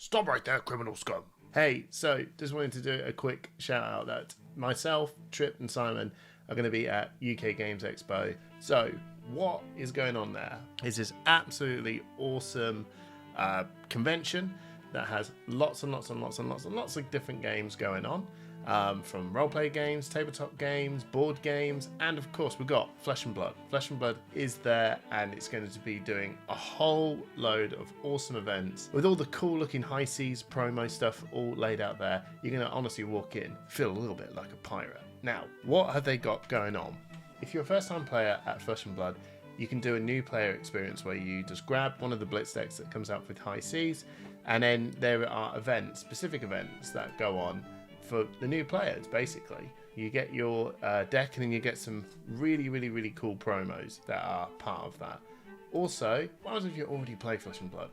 Stop right there, criminal scum. Hey, so just wanted to do a quick shout out that myself, Trip, and Simon are going to be at UK Games Expo. So, what is going on there is this absolutely awesome convention that has lots and lots and lots and lots and lots of different games going on. From roleplay games, tabletop games, board games, and of course we've got Flesh and Blood. Flesh and Blood is there, and it's going to be doing a whole load of awesome events with all the cool looking high seas promo stuff all laid out there. You're going to honestly walk in, feel a little bit like a pirate. Now, what have they got going on? If you're a first time player at Flesh and Blood, you can do a new player experience where you just grab one of the Blitz decks that comes out with high seas, and then there are events, specific events that go on for the new players. Basically, you get your deck, and then you get some really cool promos that are part of that. Also, what happens if you already play Flesh and Blood?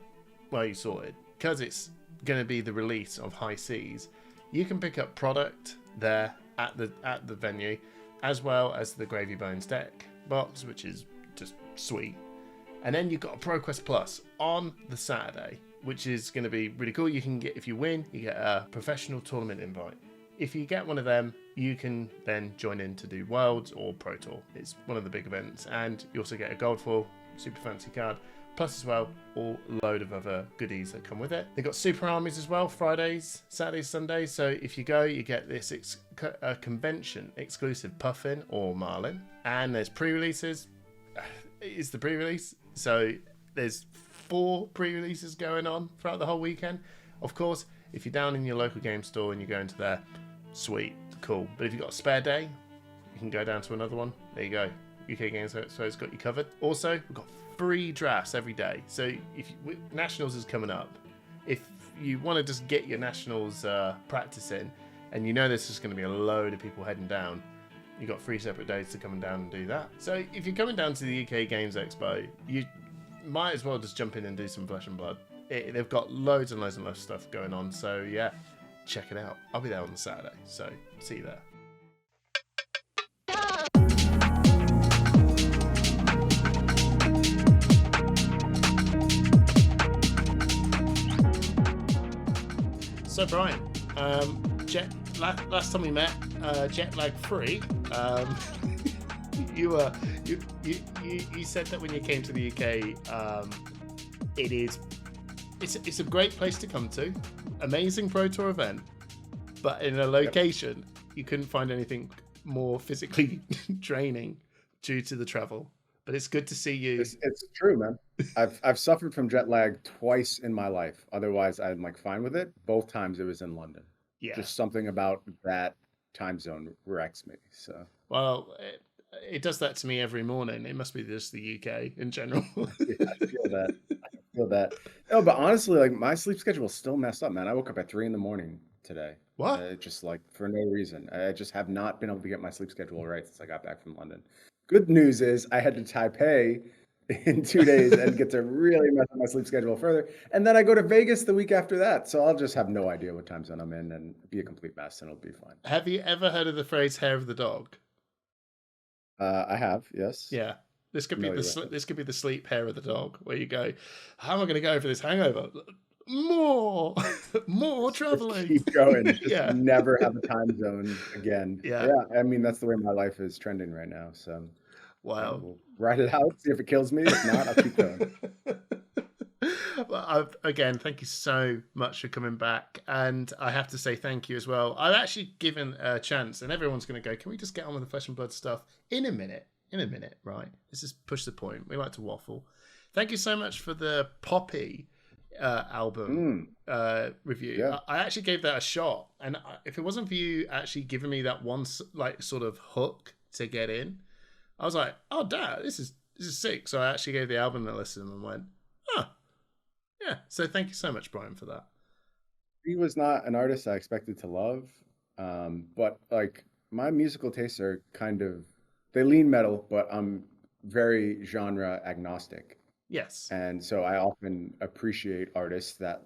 Well, you sorted, because it's going to be the release of High Seas. You can pick up product there at the venue, as well as the Gravy Bones deck box, which is just sweet. And then you've got a ProQuest Plus on the Saturday, which is going to be really cool. You can get, if you win, you get a professional tournament invite. If you get one of them, you can then join in to do Worlds or Pro Tour. It's one of the big events, and you also get a gold foil, super fancy card, plus as well, all load of other goodies that come with it. They've got Super Armies as well, Fridays, Saturdays, Sundays. So if you go, you get this convention exclusive Puffin or Marlin, and there's pre-releases. It's the pre-release, so there's 4 pre-releases going on throughout the whole weekend. Of course, if you're down in your local game store and you go into there, sweet, cool. But if you've got a spare day, you can go down to another one. There you go. UK Games Expo's got you covered. Also, we've got free drafts every day. So if Nationals is coming up, if you want to just get your Nationals practice in, and you know there's just going to be a load of people heading down, you've got 3 separate days to come down and do that. So if you're coming down to the UK Games Expo, you might as well just jump in and do some Flesh and Blood. They've got loads and loads and loads of stuff going on, so yeah, check it out. I'll be there on the Saturday, so see you there. So Bryan, last time we met, jet lag free. You said that when you came to the UK, it's a great place to come to, amazing Pro Tour event, but in a location you couldn't find anything more physically draining due to the travel. But it's good to see you. It's true, man. I've suffered from jet lag twice in my life. Otherwise, I'm like fine with it. Both times it was in London. Yeah, just something about that time zone wrecks me. So well. It does that to me every morning. It must be just the UK in general. Yeah, I feel that. No, but honestly, like my sleep schedule is still messed up, man. I woke up at 3 a.m. today. What? Just like for no reason. I just have not been able to get my sleep schedule right since I got back from London. Good news is I head to Taipei in 2 days and get to really mess up my sleep schedule further. And then I go to Vegas the week after that. So I'll just have no idea what time zone I'm in and be a complete mess, and it'll be fine. Have you ever heard of the phrase "hair of the dog"? I have, yes. Yeah, this could be the sleep hair of the dog, where you go, how am I going to go over this hangover? More traveling. Keep going. Just never have a time zone again. Yeah. I mean, that's the way my life is trending right now. So, wow. We'll ride it out. See if it kills me. If not, I'll keep going. Well, again, thank you so much for coming back, and I have to say thank you as well. I've actually given a chance, and everyone's going to go, can we just get on with the Flesh and Blood stuff in a minute, right? Let's just push the point. We like to waffle. Thank you so much for the Poppy album review. Yeah. I actually gave that a shot, and if it wasn't for you actually giving me that one like sort of hook to get in, I was like, oh damn, this is sick. So I actually gave the album a listen and went, huh. Yeah, so thank you so much, Bryan, for that. He was not an artist I expected to love, but like my musical tastes are they lean metal, but I'm very genre agnostic. Yes. And so I often appreciate artists that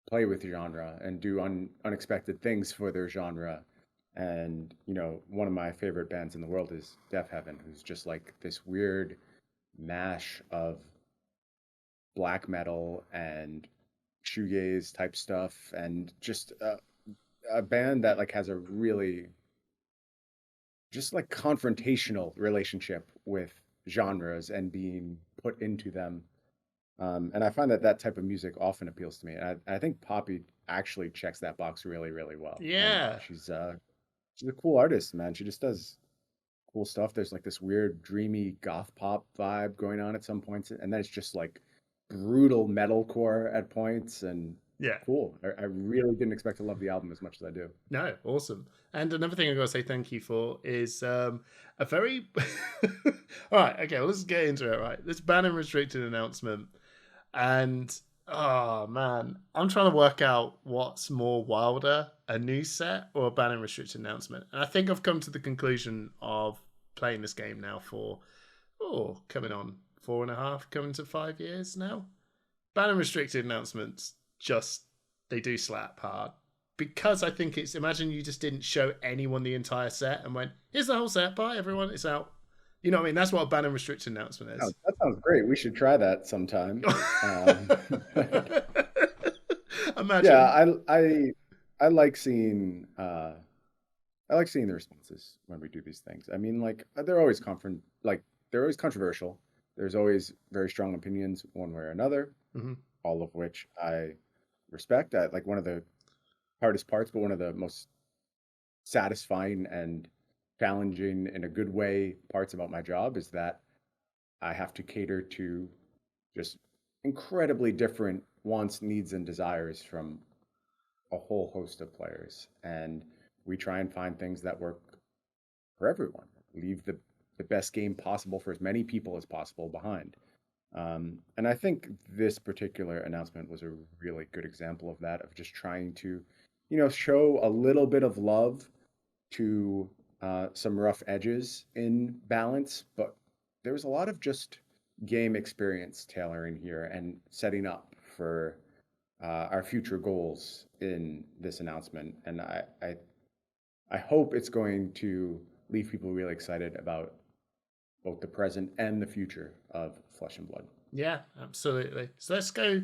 play with genre and do unexpected things for their genre. And, one of my favorite bands in the world is Deaf Heaven, who's just like this weird mash of black metal and shoegaze type stuff, and just a band that like has a really just like confrontational relationship with genres and being put into them. And I find that that type of music often appeals to me. And I think Poppy actually checks that box really, really well. And Yeah. she's a cool artist, man. She just does cool stuff. There's like this weird dreamy goth pop vibe going on at some points, and then it's just like brutal metalcore at points, and Yeah. cool. I really didn't expect to love the album as much as I do. No, awesome. And another thing I gotta say thank you for is a very all right, okay, well, let's get into it, right? This ban and restricted announcement. And oh man, I'm trying to work out what's more wilder, a new set or a ban and restricted announcement. And I think I've come to the conclusion of playing this game now for coming on 4.5, coming to 5 years now. Ban and restricted announcements just they do slap hard. Because I think it's imagine you just didn't show anyone the entire set and went, here's the whole set, bye everyone, it's out. You know what I mean? That's what a ban and restricted announcement Oh, is. that sounds great. We should try that sometime. Imagine. Yeah, I like seeing I like seeing the responses when we do these things. I mean, like they're always controversial. There's always very strong opinions one way or another, Mhm. all of which I respect. Like one of the hardest parts, but one of the most satisfying and challenging in a good way parts about my job is that I have to cater to just incredibly different wants, needs, and desires from a whole host of players. And we try and find things that work for everyone, leave the best game possible for as many people as possible behind. And I think this particular announcement was a really good example of that, of just trying to, show a little bit of love to some rough edges in balance, but there was a lot of just game experience tailoring here and setting up for our future goals in this announcement. And I hope it's going to leave people really excited about both the present and the future of Flesh and Blood. Yeah, absolutely. So let's go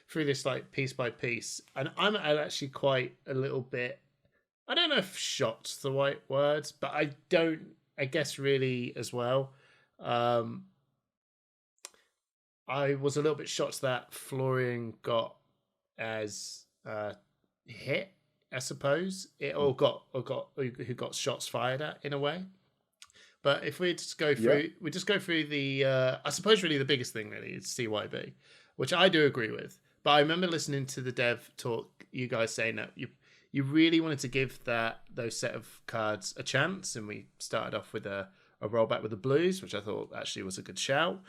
through this like piece by piece. And I'm actually quite a little bit, I don't know if shocked the right words, but I guess really as well. I was a little bit shocked that Florian got as hit, I suppose. It all got who got shots fired at in a way. But if we just go Yeah. through, we just go through the, I suppose really the biggest thing really is CYB, which I do agree with. But I remember listening to the dev talk, you guys saying that you really wanted to give those set of cards a chance, and we started off with a rollback with the blues, which I thought actually was a good shout.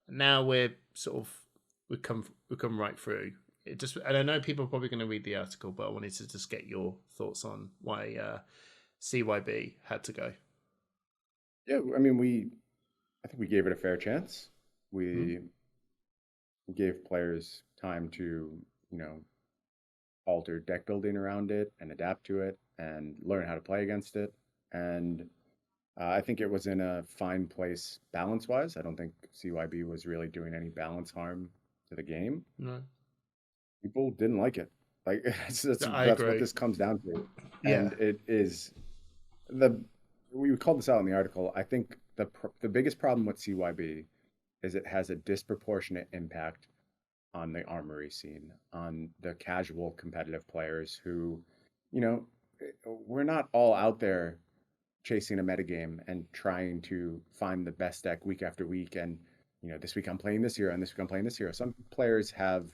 Now we're sort of we come right through. It just, and I know people are probably going to read the article, but I wanted to just get your thoughts on why CYB had to go. Yeah, I mean, I think we gave it a fair chance. We gave players time to, alter deck building around it and adapt to it and learn how to play against it. And I think it was in a fine place balance-wise. I don't think CYB was really doing any balance harm to the game. No. People didn't like it. Like that's agree. what this comes down to. Yeah. And it is we called this out in the article. I think the biggest problem with CYB is it has a disproportionate impact on the armory scene, on the casual competitive players who, we're not all out there chasing a metagame and trying to find the best deck week after week. And, this week I'm playing this hero and this week I'm playing this hero. Some players have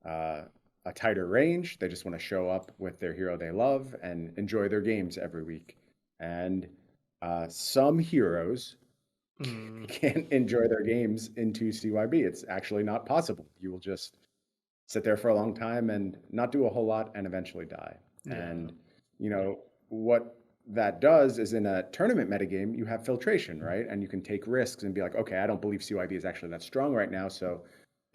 a tighter range. They just want to show up with their hero they love and enjoy their games every week. And some heroes can't enjoy their games into CYB. It's actually not possible. You will just sit there for a long time and not do a whole lot and eventually die. Yeah. And, what that does is in a tournament metagame, you have filtration, right? And you can take risks and be like, okay, I don't believe CYB is actually that strong right now, so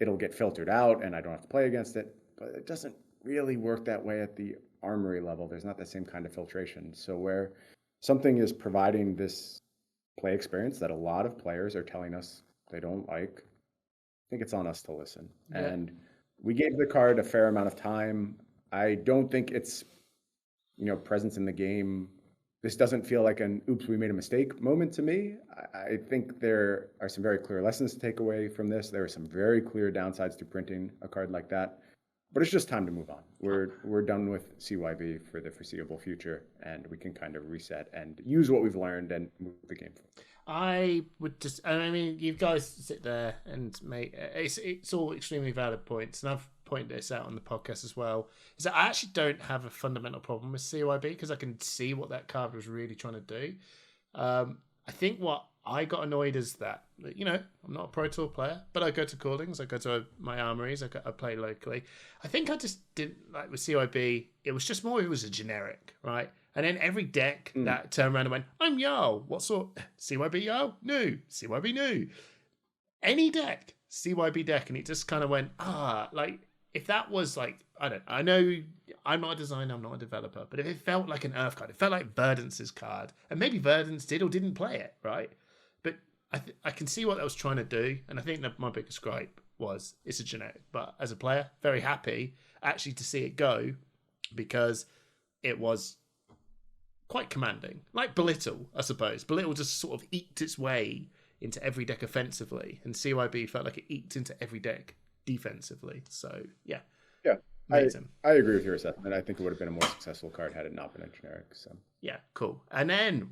it'll get filtered out and I don't have to play against it. But it doesn't really work that way at the armory level. There's not the same kind of filtration. So where something is providing this play experience that a lot of players are telling us they don't like, I think it's on us to listen. Yeah. And we gave the card a fair amount of time. I don't think it's, presence in the game. This doesn't feel like an oops, we made a mistake moment to me. I think there are some very clear lessons to take away from this. There are some very clear downsides to printing a card like that. But it's just time to move on. We're done with CYB for the foreseeable future, and we can kind of reset and use what we've learned and move the game forward. I would just, I mean, you guys sit there and make it's all extremely valid points, and I've pointed this out on the podcast as well. Is that I actually don't have a fundamental problem with CYB because I can see what that card was really trying to do. I think what I got annoyed is that, I'm not a Pro Tour player, but I go to callings, I go to my armories, I play locally. I think I just didn't like with CYB, it was a generic, right? And then every deck that turned around and went, I'm Jarl, what sort? CYB Jarl? No. CYB no. Any deck, CYB deck, and it just kind of went, if that was like, I know I'm not a designer, I'm not a developer, but if it felt like an Earth card, it felt like Verdance's card, and maybe Verdance did or didn't play it, right? But I can see what that was trying to do, and I think that my biggest gripe was it's a generic. But as a player, very happy actually to see it go because it was quite commanding. Like Belittle, I suppose. Belittle just sort of eked its way into every deck offensively, and CYB felt like it eked into every deck defensively. So, yeah. Yeah, I agree with your assessment. I think it would have been a more successful card had it not been a generic. So yeah, cool. And then,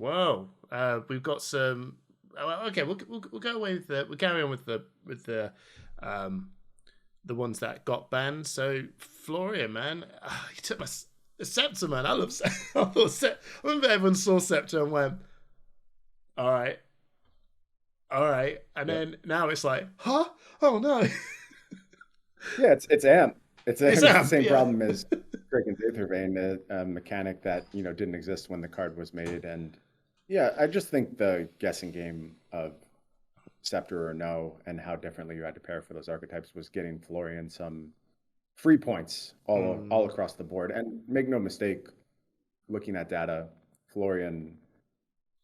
we've got some. Okay, we'll go away with we'll carry on with the ones that got banned. So Florian, man, he took my Scepter, man. I love Scepter. I remember everyone saw Scepter and went, all right, and then now it's like, huh? Oh no. Yeah, it's AMP. It's the same problem as freaking Aether Vein, a mechanic that didn't exist when the card was made. And yeah, I just think the guessing game of Scepter or no, and how differently you had to pair for those archetypes was getting Florian some free points all across the board. And make no mistake, looking at data, Florian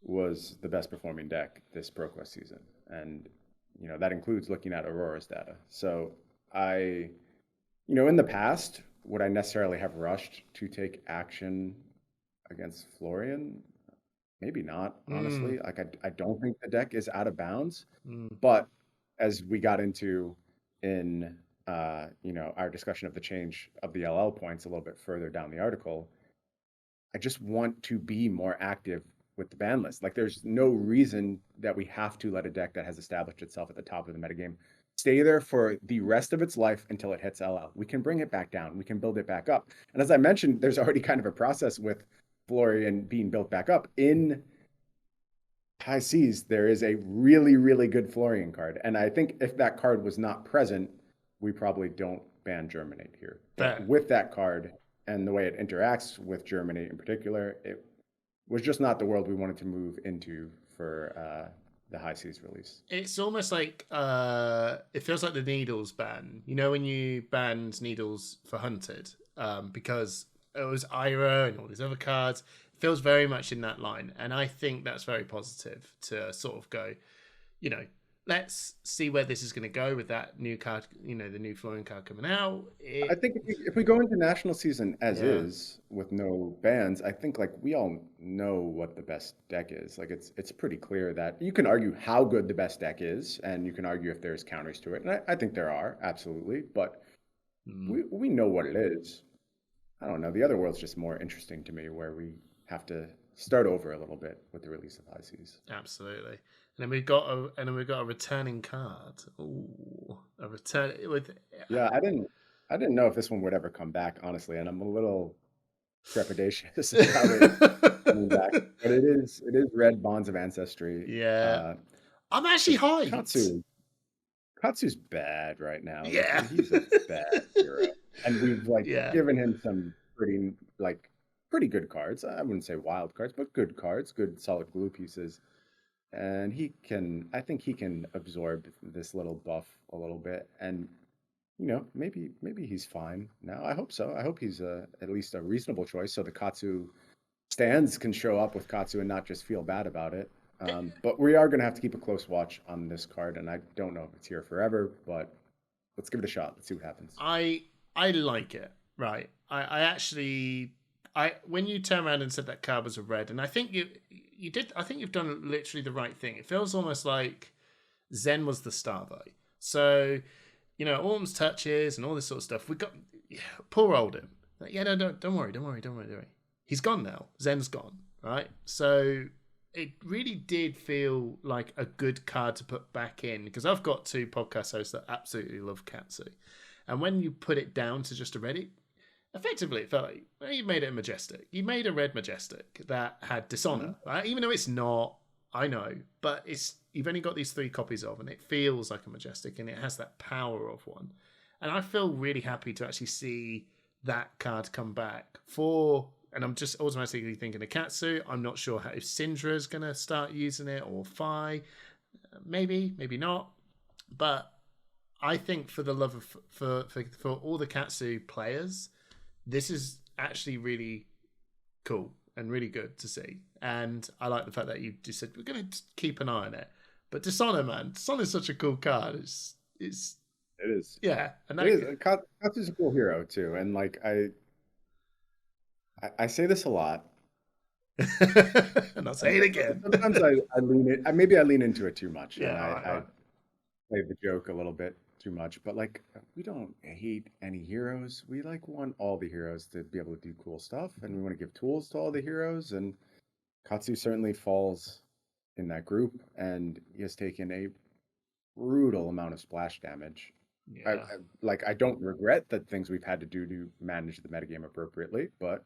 was the best performing deck this ProQuest season, and that includes looking at Aurora's data. So in the past, would I necessarily have rushed to take action against Florian? Maybe not, honestly. Like, I don't think the deck is out of bounds. But as we got into in, our discussion of the change of the LL points a little bit further down the article, I just want to be more active with the ban list. Like, there's no reason that we have to let a deck that has established itself at the top of the metagame stay there for the rest of its life until it hits LL. We can bring it back down. We can build it back up. And as I mentioned, there's already kind of a process with Florian being built back up. In High Seas, there is a really, really good Florian card. And I think if that card was not present, we probably don't ban Germinate here. But with that card and the way it interacts with Germinate in particular, it was just not the world we wanted to move into for the High Seas release. It's almost like it feels like the Needles ban. When you banned Needles for Hunted, because it was Ira and all these other cards. It feels very much in that line, and I think that's very positive to sort of go, let's see where this is going to go with that new card, the new Florian card coming out. I think if we go into national season as is with no bans, I think like we all know what the best deck is. Like it's pretty clear that you can argue how good the best deck is, and you can argue if there's counters to it. And I think there are, absolutely, but we know what it is. I don't know. The other world's just more interesting to me, where we have to start over a little bit with the release of High Seas. Absolutely. And then we've got a returning card. Ooh, a return with. Yeah, I didn't know if this one would ever come back, honestly, and I'm a little trepidatious about it coming back. But it is Red Bonds of Ancestry. Yeah, I'm actually hyped. Katsu's bad right now. Yeah, he's a bad hero, and we've given him some pretty good cards. I wouldn't say wild cards, but good cards, good solid glue pieces. And I think he can absorb this little buff a little bit, and maybe he's fine now. I hope so. I hope he's at least a reasonable choice, so the Katsu stands can show up with Katsu and not just feel bad about it. But we are going to have to keep a close watch on this card, and I don't know if it's here forever, but Let's give it a shot. Let's see what happens. I like it. Right. I actually when you turn around and said that card was a red, and I think you did. I think you've done literally the right thing. It feels almost like Zen was the star though. So, Autumn's touches and all this sort of stuff. We got poor old him. Like, yeah, no, don't worry. He's gone now. Zen's gone, right? So it really did feel like a good card to put back in, because I've got 2 podcast hosts that absolutely love Katsu. And when you put it down to just a red, effectively it felt like, well, you made it a majestic. You made a red majestic that had dishonor, right? Even though it's not, I know, but you've only got these 3 copies of, and it feels like a majestic, and it has that power of one. And I feel really happy to actually see that card come back and I'm just automatically thinking of Katsu. I'm not sure if Syndra's going to start using it, or Fi. Maybe not. But I think for the love of for all the Katsu players, this is actually really cool and really good to see. And I like the fact that you just said we're going to keep an eye on it. But Dishonor, man, Dishonor is such a cool card. It is. Yeah, and it is. Katsu's a cool hero too, and like I say this a lot, and I'll say it again. Sometimes I lean into it too much, yeah, and I right. play the joke a little bit too much. But like, we don't hate any heroes. We want all the heroes to be able to do cool stuff, and we want to give tools to all the heroes. And Katsu certainly falls in that group, and he has taken a brutal amount of splash damage. Yeah. I don't regret the things we've had to do to manage the metagame appropriately, but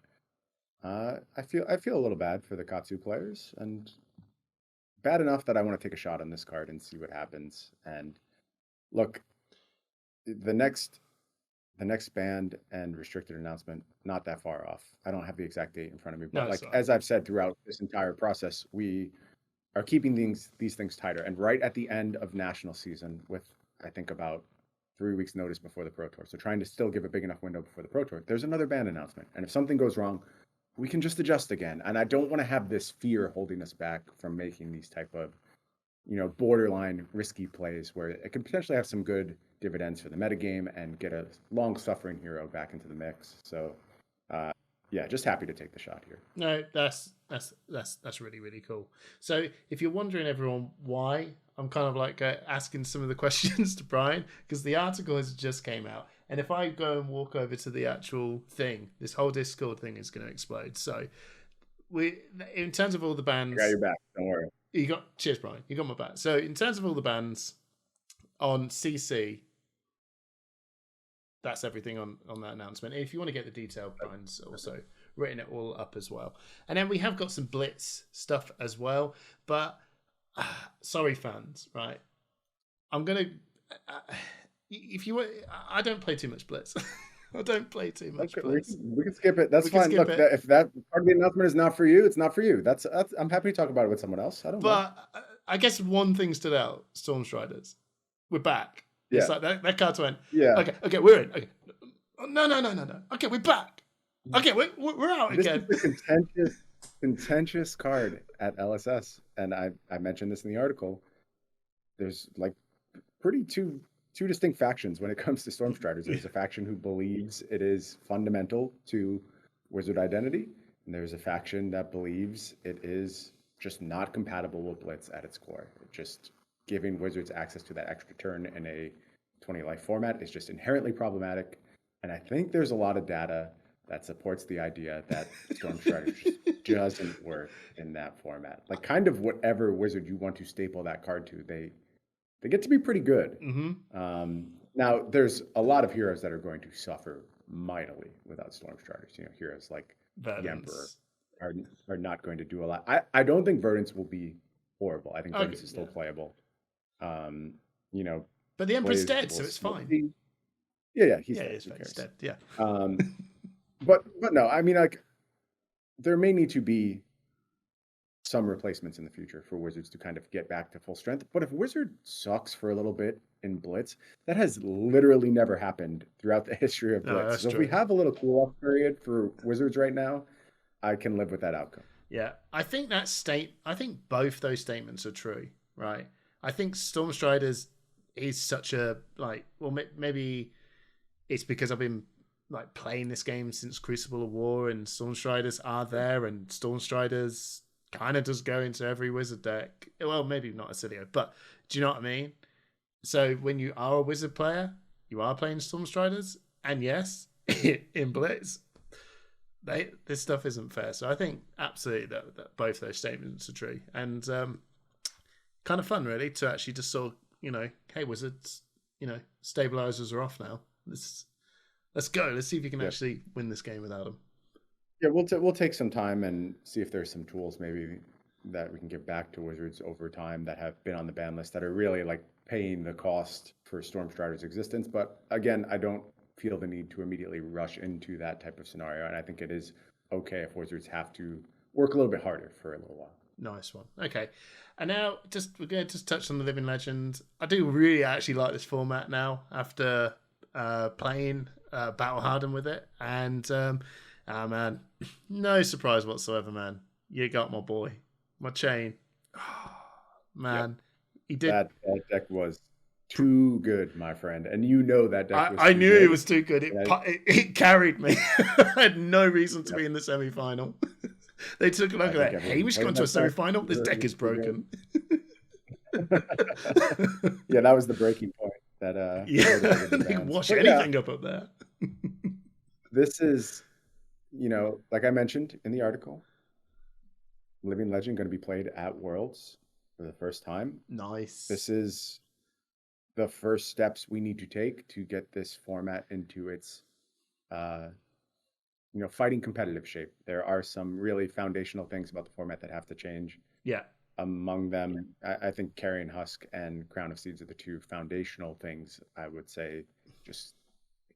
I feel a little bad for the Katsu players, and bad enough that I want to take a shot on this card and see what happens. And look, the next banned and restricted announcement, not that far off. I don't have the exact date in front of me, but as I've said throughout this entire process, we are keeping these things tighter. And right at the end of national season, with I think about 3 weeks notice before the Pro Tour, so trying to still give a big enough window before the Pro Tour, there's another ban announcement, and if something goes wrong, we can just adjust again. And I don't want to have this fear holding us back from making these type of borderline risky plays where it can potentially have some good dividends for the metagame and get a long suffering hero back into the mix. So yeah, just happy to take the shot here. No, that's really, really cool. So if you're wondering, everyone, why I'm kind of like asking some of the questions to Bryan, because the article has just came out, and if I go and walk over to the actual thing, this whole Discord thing is going to explode. So in terms of all the bans, I got your back. Don't worry. Cheers, Bryan. You got my back. So in terms of all the bans on CC, that's everything on that announcement. If you want to get the detail, Bryan's also written it all up as well. And then we have got some Blitz stuff as well. But sorry, fans, right? I'm gonna. I don't play too much Blitz. I don't play too much Blitz. We can skip it. That's fine. Look, if that part of the announcement is not for you, it's not for you. That's I'm happy to talk about it with someone else. I don't. But I guess one thing stood out: Stormstriders. We're back. Yeah. It's like that card went. Yeah. Okay, we're in. Okay. No. Okay, we're back. Okay, we're out again. This is a contentious card at LSS, and I mentioned this in the article. There's like pretty two distinct factions when it comes to Stormstriders. There's a faction who believes it is fundamental to Wizard identity, and there's a faction that believes it is just not compatible with Blitz at its core. Just giving Wizards access to that extra turn in a 20 life format is just inherently problematic. And I think there's a lot of data that supports the idea that Stormstriders just doesn't work in that format. Like kind of whatever Wizard you want to staple that card to, they get to be pretty good. Mm-hmm. Now, there's a lot of heroes that are going to suffer mightily without Stormstriders. Heroes like the Emperor are not going to do a lot. I don't think Verdance will be horrible. I think Verdance is still playable. But the Emperor's dead, so it's fine. Yeah, he's dead. Yeah. But no, I mean, like, there may need to be some replacements in the future for Wizards to kind of get back to full strength. But if Wizard sucks for a little bit in Blitz, that has literally never happened throughout the history of Blitz. So if we have a little cool-off period for Wizards right now, I can live with that outcome. Yeah, I think both those statements are true, right? I think Stormstriders he's such a maybe it's because I've been like playing this game since Crucible of War, and Stormstriders are there, and Stormstriders kind of just go into every wizard deck. Well, maybe not Acilio, but do you know what I mean? So when you are a wizard player, you are playing Stormstriders, and yes, in Blitz, this stuff isn't fair. So I think absolutely that both those statements are true, and kind of fun really to actually just sort of, hey wizards, stabilizers are off now. Let's go. Let's see if you can actually win this game without them. Yeah, we'll take some time and see if there's some tools maybe that we can give back to Wizards over time that have been on the ban list that are really like paying the cost for Stormstrider's existence. But again, I don't feel the need to immediately rush into that type of scenario, and I think it is okay if Wizards have to work a little bit harder for a little while. Nice one. Okay, and now we're going to just touch on the Living Legend. I do really actually like this format now after playing Battle Hardened with it, and man, no surprise whatsoever, man. You got my boy, my Chain. Oh, man, he did. That deck was too good, my friend, and that deck was I knew it was too good. It carried me. I had no reason to be in the semi-final. They took a look at that. Hey, we should go into a semi-final. This deck is broken. Yeah, that was the breaking point. They can wash anything up there. This is, like I mentioned in the article, Living Legend going to be played at Worlds for the first time. Nice. This is the first steps we need to take to get this format into its, fighting competitive shape. There are some really foundational things about the format that have to change. Yeah. Among them, I think Carrion Husk and Crown of Seeds are the two foundational things I would say just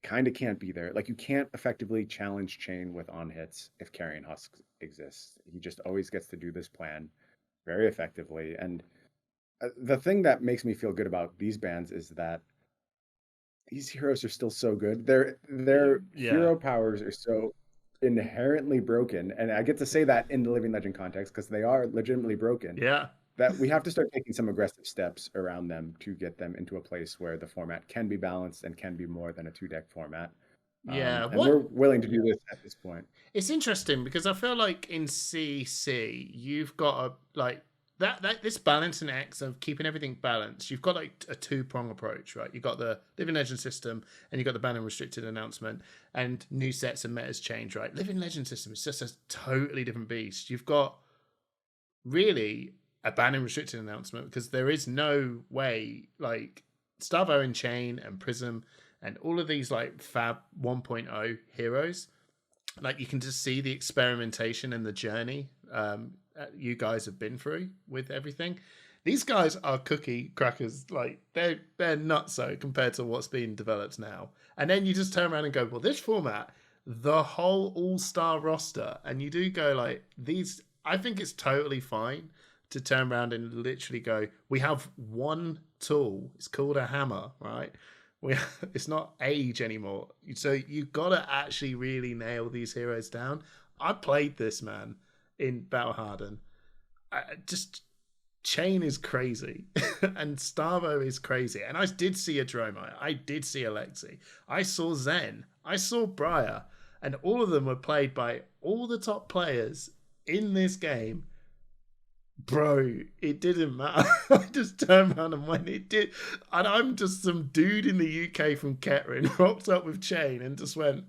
kind of can't be there. Like, you can't effectively challenge Chain with on hits if Carrion Husk exists. He just always gets to do this plan very effectively. And the thing that makes me feel good about these bans is that these heroes are still so good. Their hero powers are so inherently broken, and I get to say that in the Living Legend context because they are legitimately broken. Yeah. That we have to start taking some aggressive steps around them to get them into a place where the format can be balanced and can be more than a 2-deck format. Yeah, and we're willing to do this at this point. It's interesting because I feel like in CC you've got that this balancing act of keeping everything balanced. You've got like a 2-prong approach, right? You've got the Living Legend system, and you've got the ban and restricted announcement, and new sets and metas change, right? Living Legend system is just a totally different beast. You've got really a ban and restricted announcement because there is no way, like Starvo and Chain and Prism and all of these like Fab 1.0 heroes, like you can just see the experimentation and the journey you guys have been through with everything. These guys are cookie crackers, like they're nutso compared to what's being developed now. And then you just turn around and go, well, this format, the whole all-star roster, and you do go like these. I think it's totally fine to turn around and literally go, we have one tool, it's called a hammer, right? It's not age anymore, so you gotta actually really nail these heroes down. I played this, man, in Battle Hardened. Just Chain is crazy and Starvo is crazy, and I did see a Dromite, I did see Alexi, I saw Zen, I saw Bryan, and all of them were played by all the top players in this game. Bro, it didn't matter. I just turned around and went, it did. And I'm just some dude in the UK from Kettering, rocked up with Chain and just went,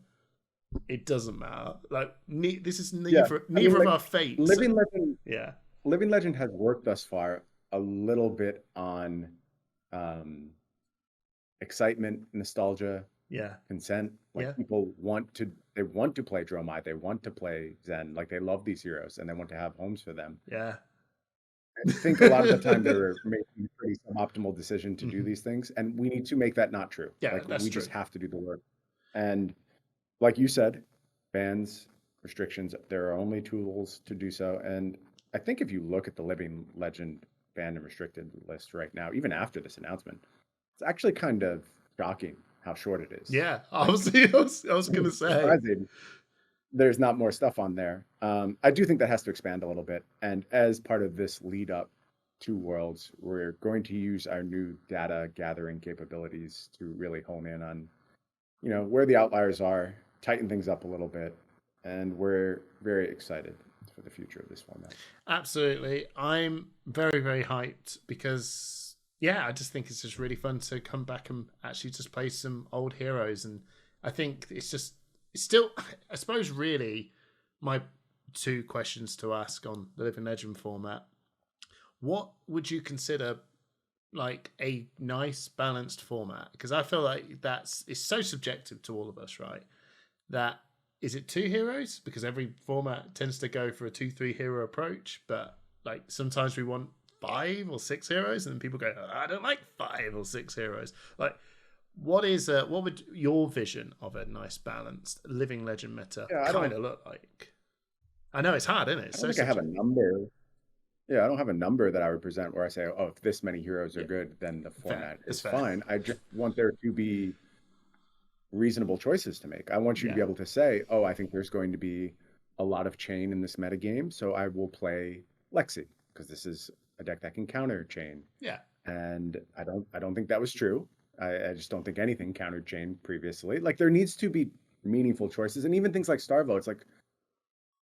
it doesn't matter. Like, this is neither of our fates. Living Legend, yeah. Living Legend has worked thus far a little bit on excitement, nostalgia, consent. Like people want to play Dromite, they want to play Zen, like they love these heroes and they want to have homes for them. Yeah. I think a lot of the time they were making a pretty suboptimal decision to do these things, and we need to make that not true. Yeah, like that's we true. just have to do the work. And like you said, bans, restrictions, there are only tools to do so. And I think if you look at the Living Legend banned and restricted list right now, even after this announcement, it's actually kind of shocking how short it is. Yeah, I was going to say. There's not more stuff on there. I do think that has to expand a little bit. And as part of this lead up two worlds. We're going to use our new data gathering capabilities to really hone in on, where the outliers are, tighten things up a little bit, and we're very excited for the future of this format. Absolutely. I'm very, very hyped because, yeah, I just think it's just really fun to come back and actually just play some old heroes. And I think it's still, I suppose, really my two questions to ask on the Living Legend format. What would you consider like a nice balanced format? Because I feel like it's so subjective to all of us, right? That is it 2 heroes? Because every format tends to go for a 2-3 hero approach, but like sometimes we want 5 or 6 heroes, and then people go, I don't like 5 or 6 heroes. Like, what would your vision of a nice balanced Living Legend meta kind of look like? I know it's hard, isn't it? I don't think I have a number. Yeah, I don't have a number that I would present where I say, oh, if this many heroes are good, then the format is fine. I just want there to be reasonable choices to make. I want you to be able to say, oh, I think there's going to be a lot of chain in this meta game, so I will play Lexi because this is a deck that can counter chain. Yeah. And I don't think that was true. I just don't think anything countered chain previously. Like there needs to be meaningful choices, and even things like Starvo. It's like,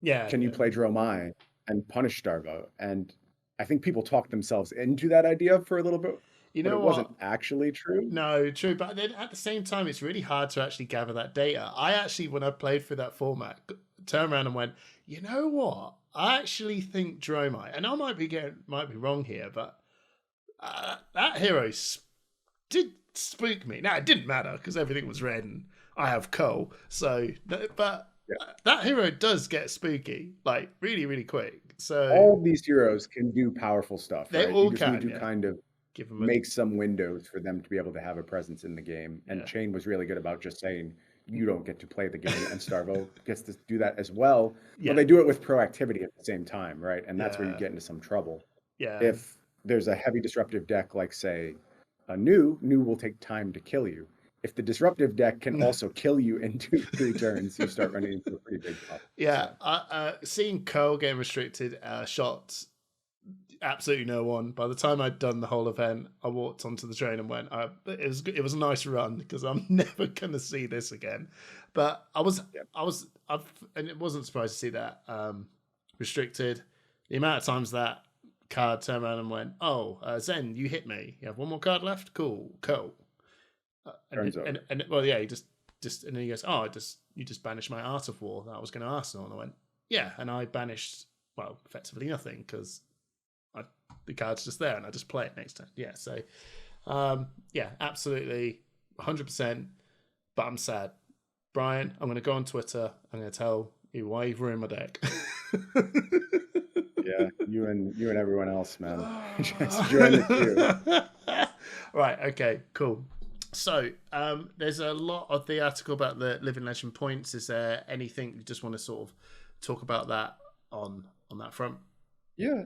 can you play Dromai and punish Starvo? And I think people talked themselves into that idea for a little bit. But it wasn't actually true. No, true. But then at the same time, it's really hard to actually gather that data. I actually, when I played through that format, turned around and went, you know what? I actually think Dromai, and I might be wrong here, but that hero did spook me. Now, it didn't matter because everything was red and I have Cole. So, but that hero does get spooky, like really, really quick. So all these heroes can do powerful stuff. They all you just need to kind of make some windows for them to be able to have a presence in the game. And Chain was really good about just saying, you don't get to play the game, and Starvo gets to do that as well. Yeah. But they do it with proactivity at the same time, right? And that's where you get into some trouble. Yeah. If there's a heavy disruptive deck, like say a new will take time to kill you. If the disruptive deck can also kill you in 2-3 turns, you start running into a pretty big problem. Yeah, so. Seeing Cole getting restricted shots, absolutely no one. By the time I'd done the whole event, I walked onto the train and went, it was a nice run because I'm never gonna see this again. But and it wasn't surprised to see that restricted. The amount of times that card turned around and went, Zen, you hit me. You have one more card left. Cool. And well, yeah, he just and then he goes, you just banished my Art of War that I was going to Arsenal, and I went, yeah, and I banished effectively nothing because the card's just there and I just play it next turn. Yeah, so absolutely 100%. But I'm sad, Brian. I'm going to go on Twitter. I'm going to tell you why you've ruined my deck. Yeah, you and everyone else, man. Just join the queue. Right. Okay. Cool. So there's a lot of the article about the Living Legend points. Is there anything you just want to sort of talk about that on that front? Yeah.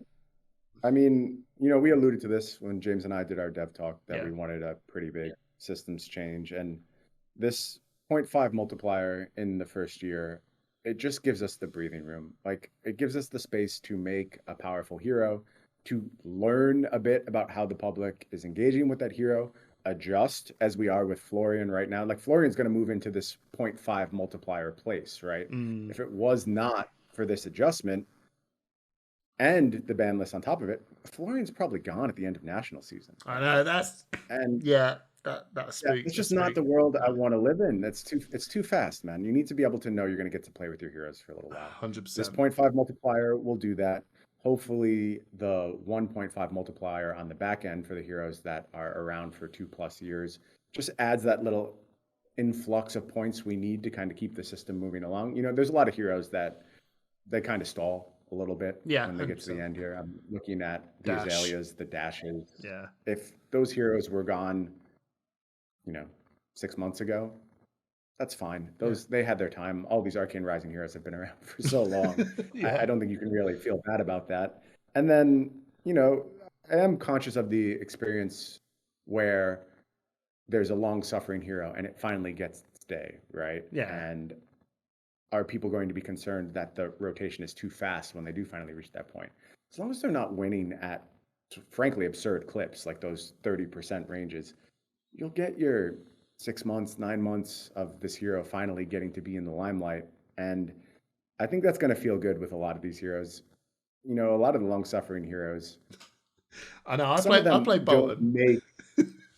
I mean, we alluded to this when James and I did our dev talk that we wanted a pretty big systems change. And this 0.5 multiplier in the first year, it just gives us the breathing room. Like it gives us the space to make a powerful hero, to learn a bit about how the public is engaging with that hero, adjust as we are with Florian right now. Like Florian's going to move into this 0.5 multiplier place, right? If it was not for this adjustment and the ban list on top of it, Florian's probably gone at the end of national season. I know that's it's just not the world I want to live in. It's too fast, man. You need to be able to know you're going to get to play with your heroes for a little while. 100%. This 0.5 multiplier will do that. Hopefully the 1.5 multiplier on the back end for the heroes that are around for 2+ years just adds that little influx of points we need to kind of keep the system moving along. There's a lot of heroes that they kind of stall a little bit when they get to the end here. I'm looking at the Azaleas, the dashes. Yeah. If those heroes were gone, 6 months ago, that's fine. They had their time. All these Arcane Rising heroes have been around for so long. I don't think you can really feel bad about that. And then, I am conscious of the experience where there's a long-suffering hero and it finally gets its day, right? Yeah. And are people going to be concerned that the rotation is too fast when they do finally reach that point? As long as they're not winning at frankly absurd clips, like those 30% ranges, you'll get your 6 months, 9 months of this hero finally getting to be in the limelight. And I think that's going to feel good with a lot of these heroes. A lot of the long-suffering heroes. I know. I Some of play them don't Bolton. make.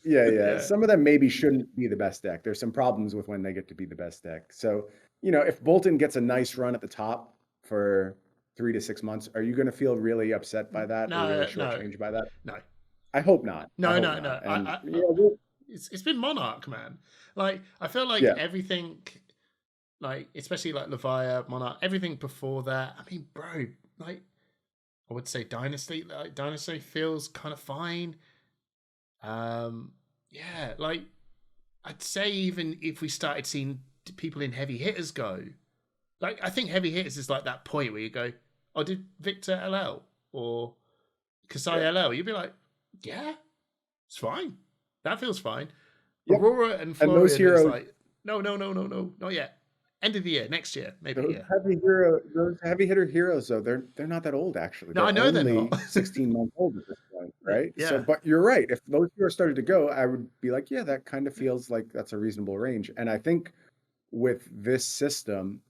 Yeah. Yeah. Some of them maybe shouldn't be the best deck. There's some problems with when they get to be the best deck. So, if Bolton gets a nice run at the top for 3 to 6 months, are you going to feel really upset by that or really shortchanged by that? No. I hope not. No. And, it's been Monarch, man. Like, I feel like everything, like, especially like Levia, Monarch, everything before that. I mean, bro, like, I would say Dynasty. Like, Dynasty feels kind of fine. Yeah, like, I'd say even if we started seeing people in heavy hitters go, like, I think heavy hitters is like that point where you go, oh, did Victor LL or Kasai LL? You'd be like, yeah, it's fine. That feels fine. Yep. Aurora and Florian, those heroes, like, no, not yet. End of the year, next year, maybe. Those heavy hitter heroes, though, they're not that old, actually. No, I know they're not. 16 months old at this point, right? Yeah. So, but you're right. If those heroes started to go, I would be like, yeah, that kind of feels like that's a reasonable range. And I think with this system,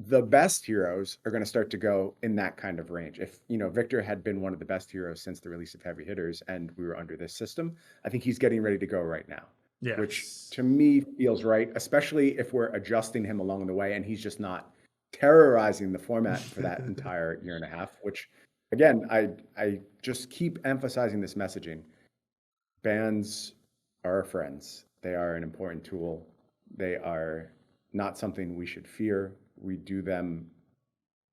the best heroes are going to start to go in that kind of range. If, Victor had been one of the best heroes since the release of heavy hitters and we were under this system, I think he's getting ready to go right now. Yes. Which to me feels right, especially if we're adjusting him along the way and he's just not terrorizing the format for that entire year and a half, which, again, I just keep emphasizing this messaging. Bans are our friends. They are an important tool. They are not something we should fear. We do them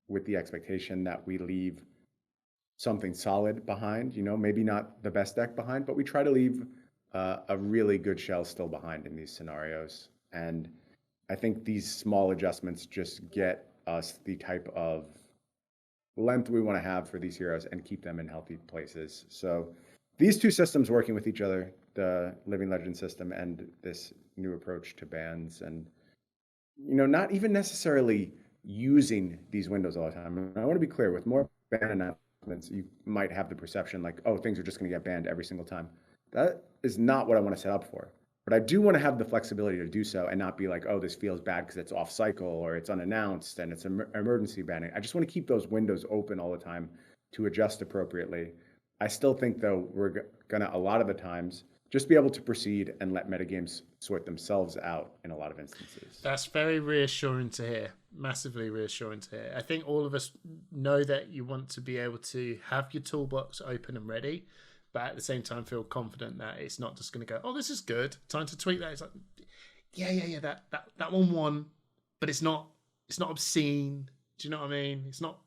with the expectation that we leave something solid behind, maybe not the best deck behind, but we try to leave a really good shell still behind in these scenarios. And I think these small adjustments just get us the type of length we want to have for these heroes and keep them in healthy places. So these two systems working with each other, the Living Legend system and this new approach to bans, and not even necessarily using these windows all the time. And I want to be clear, with more ban announcements, you might have the perception like, oh, things are just going to get banned every single time. That is not what I want to set up for. But I do want to have the flexibility to do so and not be like, oh, this feels bad because it's off cycle or it's unannounced and it's emergency banning. I just want to keep those windows open all the time to adjust appropriately. I still think, though, we're going to, a lot of the times, just be able to proceed and let metagames sort themselves out in a lot of instances. That's very reassuring to hear. Massively reassuring to hear. I think all of us know that you want to be able to have your toolbox open and ready, but at the same time feel confident that it's not just going to go, oh, this is good, time to tweak that. It's like, yeah, that one won, but it's not obscene. Do you know what I mean? It's not.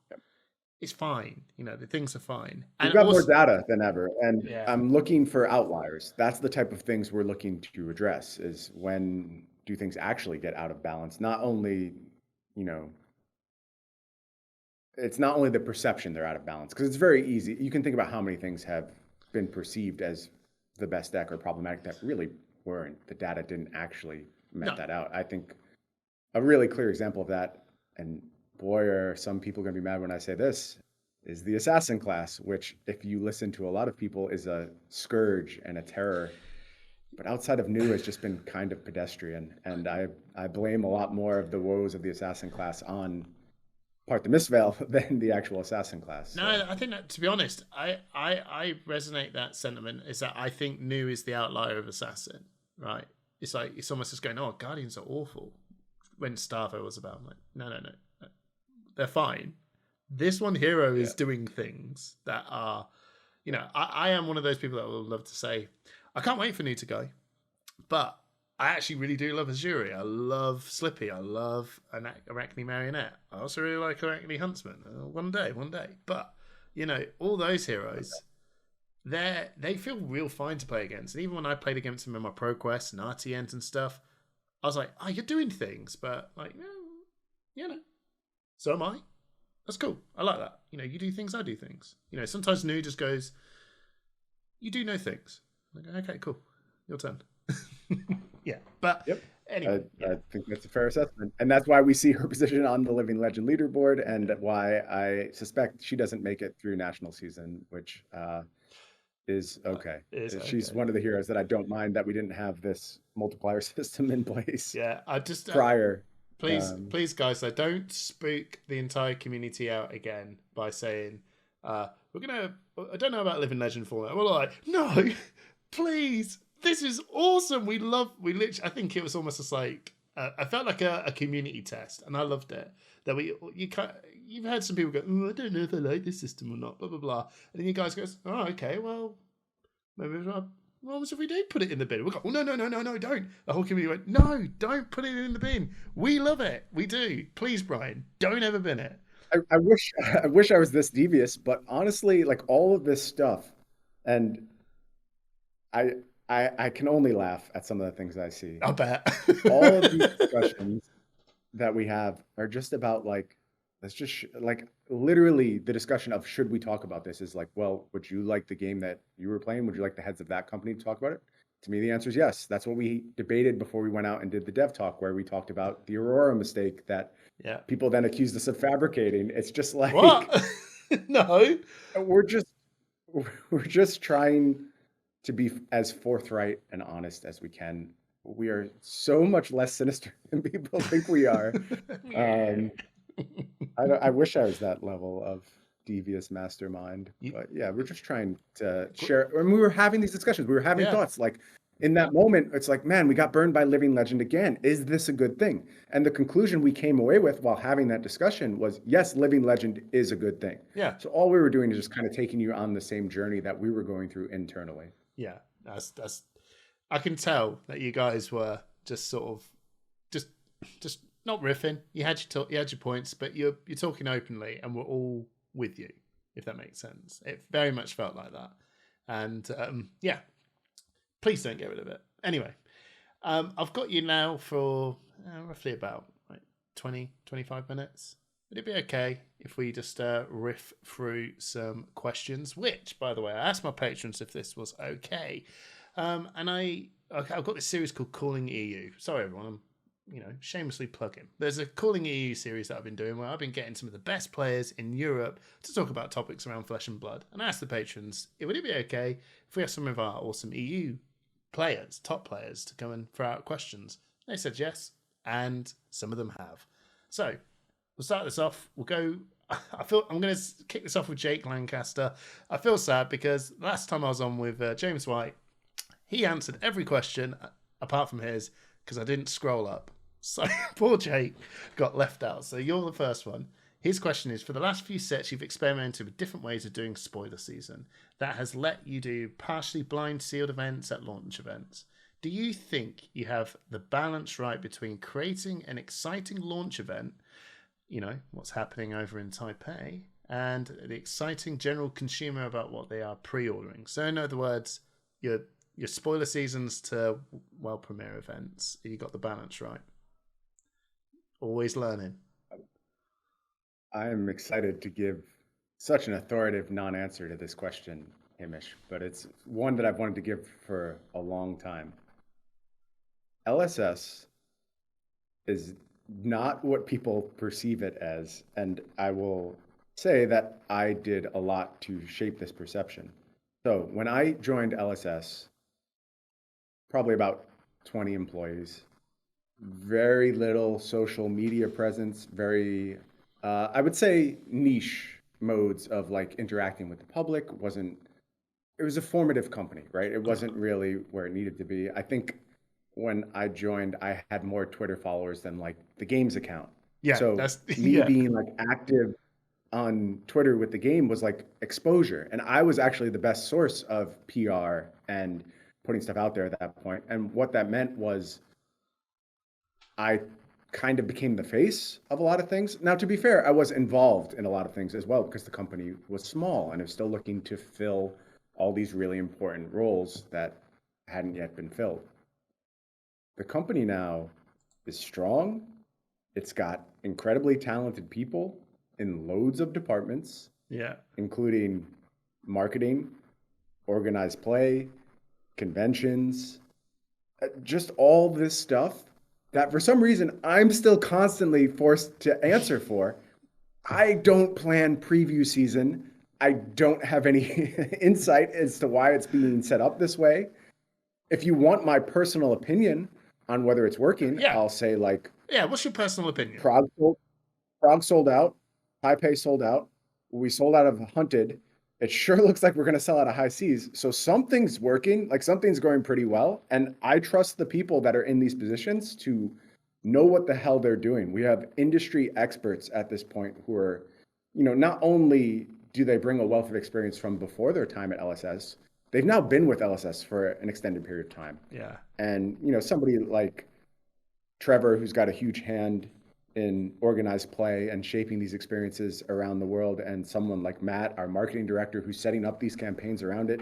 It's fine. The things are fine. We've got more data than ever, and I'm looking for outliers. That's the type of things we're looking to address, is when do things actually get out of balance? Not only, it's not only the perception they're out of balance, because it's very easy. You can think about how many things have been perceived as the best deck or problematic that really weren't. The data didn't actually met that out. I think a really clear example of that, and boy, are some people going to be mad when I say this, is the assassin class, which, if you listen to a lot of people, is a scourge and a terror. But outside of new, has just been kind of pedestrian. And I blame a lot more of the woes of the assassin class on part the Mistveil than the actual assassin class. So. No, I think that, to be honest, I resonate that sentiment, is that I think new is the outlier of assassin, right? It's like, it's almost just going, oh, Guardians are awful. When Starvo was about, I'm like, no. They're fine. This one hero is doing things that are, I am one of those people that will love to say, I can't wait for new to go, but I actually really do love Azuri. I love Slippy. I love Arachne Marionette. I also really like Arachne Huntsman. One day. But, all those heroes, they feel real fine to play against. And even when I played against them in my Pro Quest and RTNs and stuff, I was like, oh, you're doing things, but like, so am I. That's cool. I like that. You do things, I do things. Sometimes new just goes, you do know things. I'm like, okay, cool. Your turn. Yeah. But anyway. I think that's a fair assessment. And that's why we see her position on the Living Legend leaderboard, and why I suspect she doesn't make it through national season, which is okay. Is She's okay. one of the heroes that I don't mind that we didn't have this multiplier system in place Yeah, I just prior. please, guys, don't spook the entire community out again by saying we're gonna. I don't know about Living Legend format. We're like, no, please, this is awesome. We literally. I think it was almost just like I felt like a community test, and I loved it. That you've had some people go, I don't know if I like this system or not, blah blah blah, and then you guys go, oh okay, well maybe what was if we do put it in the bin? We go, oh, no, don't. The whole community went, no, don't put it in the bin. We love it. We do. Please, Bryan, don't ever bin it. I wish I was this devious, but honestly, like all of this stuff, and I I can only laugh at some of the things I see. I bet. All of these discussions that we have are just about like, let's just like literally the discussion of should we talk about this is like, well, would you like the game that you were playing? Would you like the heads of that company to talk about it? To me, the answer is yes. That's what we debated before we went out and did the dev talk, where we talked about the Aurora mistake that Yeah. people then accused us of fabricating. It's just like, What? No. we're just trying to be as forthright and honest as we can. We are so much less sinister than people think we are. I wish I was that level of devious mastermind, but yeah, we're just trying to share. And we were having these discussions. We were having thoughts like in that moment. It's like, man, we got burned by Living Legend again. Is this a good thing? And the conclusion we came away with while having that discussion was, yes, Living Legend is a good thing. Yeah. So all we were doing is just kind of taking you on the same journey that we were going through internally. Yeah, that's. I can tell that you guys were just sort of just not riffing. You had your points, but you're talking openly, and we're all with you, if that makes sense. It very much felt like that, and yeah, please don't get rid of it. Anyway, I've got you now for roughly about 20-25 minutes. Would it be okay if we just riff through some questions? Which, by the way, I asked my patrons if this was okay, and I've got this series called Calling EU. Sorry, everyone, I'm shamelessly plugging. There's a Calling EU series that I've been doing where I've been getting some of the best players in Europe to talk about topics around Flesh and Blood. And I asked the patrons, would it be okay if we have some of our awesome EU players, top players, to come and throw out questions? They said yes, and some of them have. So we'll start this off. We'll go. I'm going to kick this off with Jake Lancaster. I feel sad because last time I was on with James White, he answered every question apart from his because I didn't scroll up. So poor Jake got left out. So you're the first one. His question is, for the last few sets, you've experimented with different ways of doing spoiler season. That has let you do partially blind sealed events at launch events. Do you think you have the balance right between creating an exciting launch event, what's happening over in Taipei, and the exciting general consumer about what they are pre-ordering? So in other words, your spoiler seasons to premiere events, you got the balance right. Always learning. I am excited to give such an authoritative non-answer to this question, Hamish, but it's one that I've wanted to give for a long time. LSS is not what people perceive it as, and I will say that I did a lot to shape this perception. So when I joined LSS, probably about 20 employees, very little social media presence, very, I would say, niche modes of like interacting with the public. It was a formative company, right? It wasn't really where it needed to be. I think when I joined, I had more Twitter followers than like the games account. Yeah. So being like active on Twitter with the game was like exposure. And I was actually the best source of PR and putting stuff out there at that point. And what that meant was I kind of became the face of a lot of things. Now, to be fair, I was involved in a lot of things as well because the company was small and is still looking to fill all these really important roles that hadn't yet been filled. The company now is strong. It's got incredibly talented people in loads of departments, including marketing, organized play, conventions, just all this stuff that for some reason I'm still constantly forced to answer for. I don't plan preview season I don't have any insight as to why it's being set up this way. If you want my personal opinion on whether it's working, I'll say like, what's your personal opinion? Prague sold out, Taipei sold out. We sold out of Hunted. It sure looks like we're going to sell out of High Seas. So something's working, like something's going pretty well. And I trust the people that are in these positions to know what the hell they're doing. We have industry experts at this point who are, not only do they bring a wealth of experience from before their time at LSS, they've now been with LSS for an extended period of time. Yeah. And, somebody like Trevor, who's got a huge hand in organized play and shaping these experiences around the world, and someone like Matt, our marketing director, who's setting up these campaigns around it.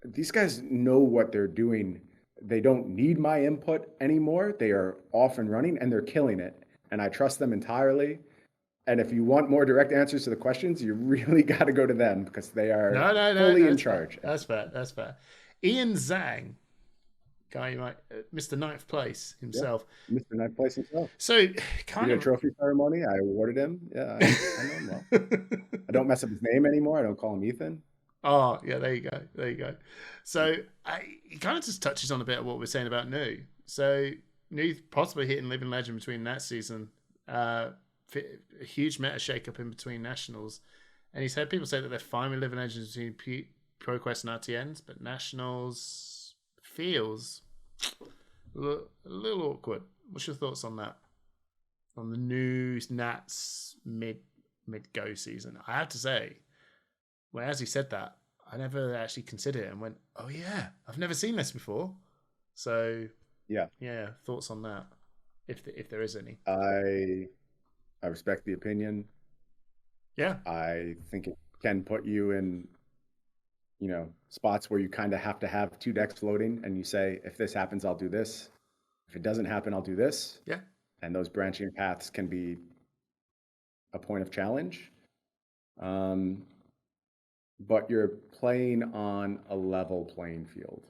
These guys know what they're doing. They don't need my input anymore. They are off and running and they're killing it. And I trust them entirely. And if you want more direct answers to the questions, you really got to go to them because they are fully in charge. That's fair. Ian Zhang, guy you might, Mr. Ninth Place himself. Yeah, Mr. Ninth Place himself. So kind of a trophy ceremony. I awarded him. Yeah, I know him well. I don't mess up his name anymore. I don't call him Ethan. Oh, yeah, there you go. So he kind of just touches on a bit of what we're saying about New. So New possibly hitting Living Legend between that season. A huge meta shake-up in between Nationals. And he's heard people say that they're fine with Living Legends between ProQuest and RTNs, but Nationals feels a little awkward. What's your thoughts on that? On the new Nats mid-go season? I have to say, well, as he said that, I never actually considered it and went, oh yeah, I've never seen this before. So yeah, thoughts on that, if there is any. I respect the opinion. Yeah. I think it can put you in, spots where you kind of have to have two decks floating and you say, if this happens, I'll do this. If it doesn't happen, I'll do this. Yeah. And those branching paths can be a point of challenge. But you're playing on a level playing field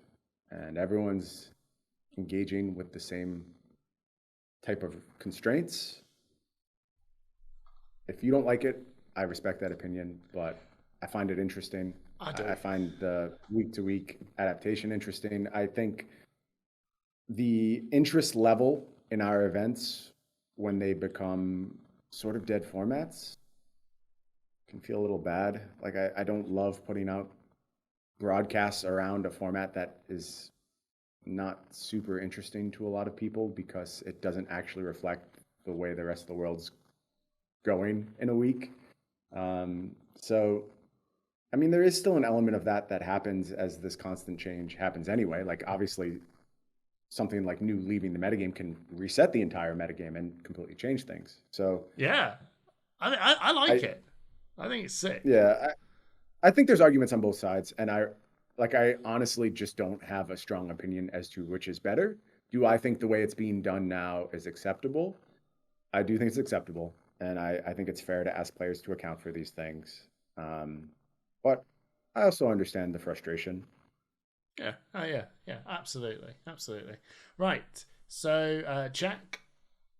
and everyone's engaging with the same type of constraints. If you don't like it, I respect that opinion, but I find it interesting. I find the week-to-week adaptation interesting. I think the interest level in our events when they become sort of dead formats can feel a little bad. Like I don't love putting out broadcasts around a format that is not super interesting to a lot of people because it doesn't actually reflect the way the rest of the world's going in a week. So, I mean, there is still an element of that happens as this constant change happens anyway. Like obviously something like New leaving the metagame can reset the entire metagame and completely change things. So yeah, I like it. I think it's sick. Yeah, I think there's arguments on both sides, and I honestly just don't have a strong opinion as to which is better. Do I think the way it's being done now is acceptable? I do think it's acceptable, and I think it's fair to ask players to account for these things. But I also understand the frustration. Yeah. Oh, yeah. Absolutely. Right. So Jack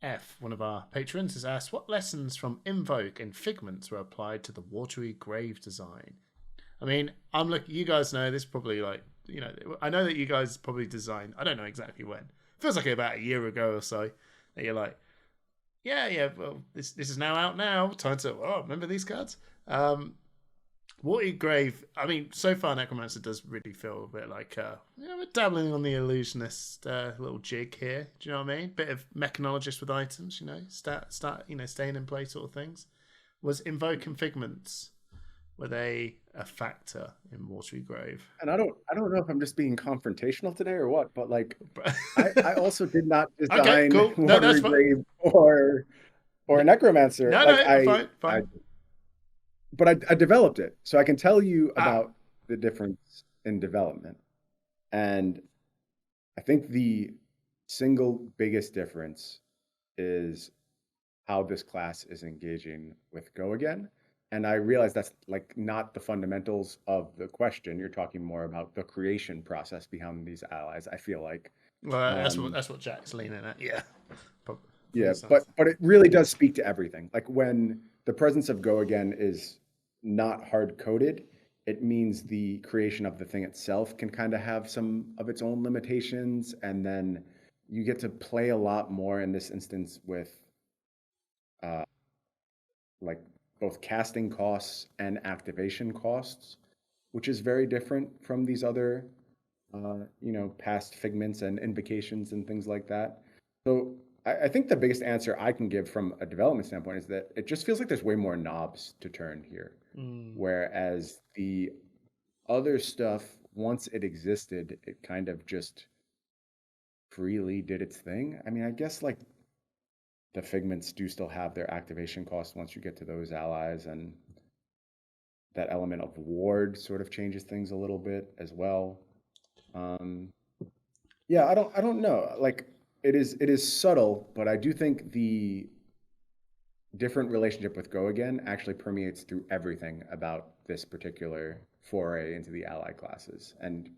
F, one of our patrons, has asked what lessons from Invoke and Figments were applied to the Watery Grave design. I mean, I'm looking. You guys know this probably I know that you guys probably designed. I don't know exactly when. Feels like about a year ago or so that you're like, yeah. Well, this is now out now. Time to remember these cards. Watery Grave. I mean, so far Necromancer does really feel a bit like we're dabbling on the illusionist little jig here. Do you know what I mean? Bit of mechanologist with items. Start staying in play sort of things. Was Invoke and Figments, were they a factor in Watery Grave? And I don't know if I'm just being confrontational today or what, but like I also did not design Watery Grave or a Necromancer. Fine. But I developed it, so I can tell you about the difference in development. And I think the single biggest difference is how this class is engaging with Go Again. And I realize that's like not the fundamentals of the question. You're talking more about the creation process behind these allies, I feel like. Well, that's what Jack's leaning at. Yeah. Yeah, but it really does speak to everything. Like when the presence of Go Again is not hard coded, it means the creation of the thing itself can kind of have some of its own limitations. And then you get to play a lot more in this instance with like both casting costs and activation costs, which is very different from these other, past figments and invocations and things like that. So I think the biggest answer I can give from a development standpoint is that it just feels like there's way more knobs to turn here. Whereas the other stuff, once it existed, it kind of just freely did its thing. I mean, I guess like the figments do still have their activation costs once you get to those allies, and that element of ward sort of changes things a little bit as well. Yeah, I don't know. Like it is subtle, but I do think the different relationship with Go Again actually permeates through everything about this particular foray into the ally classes, and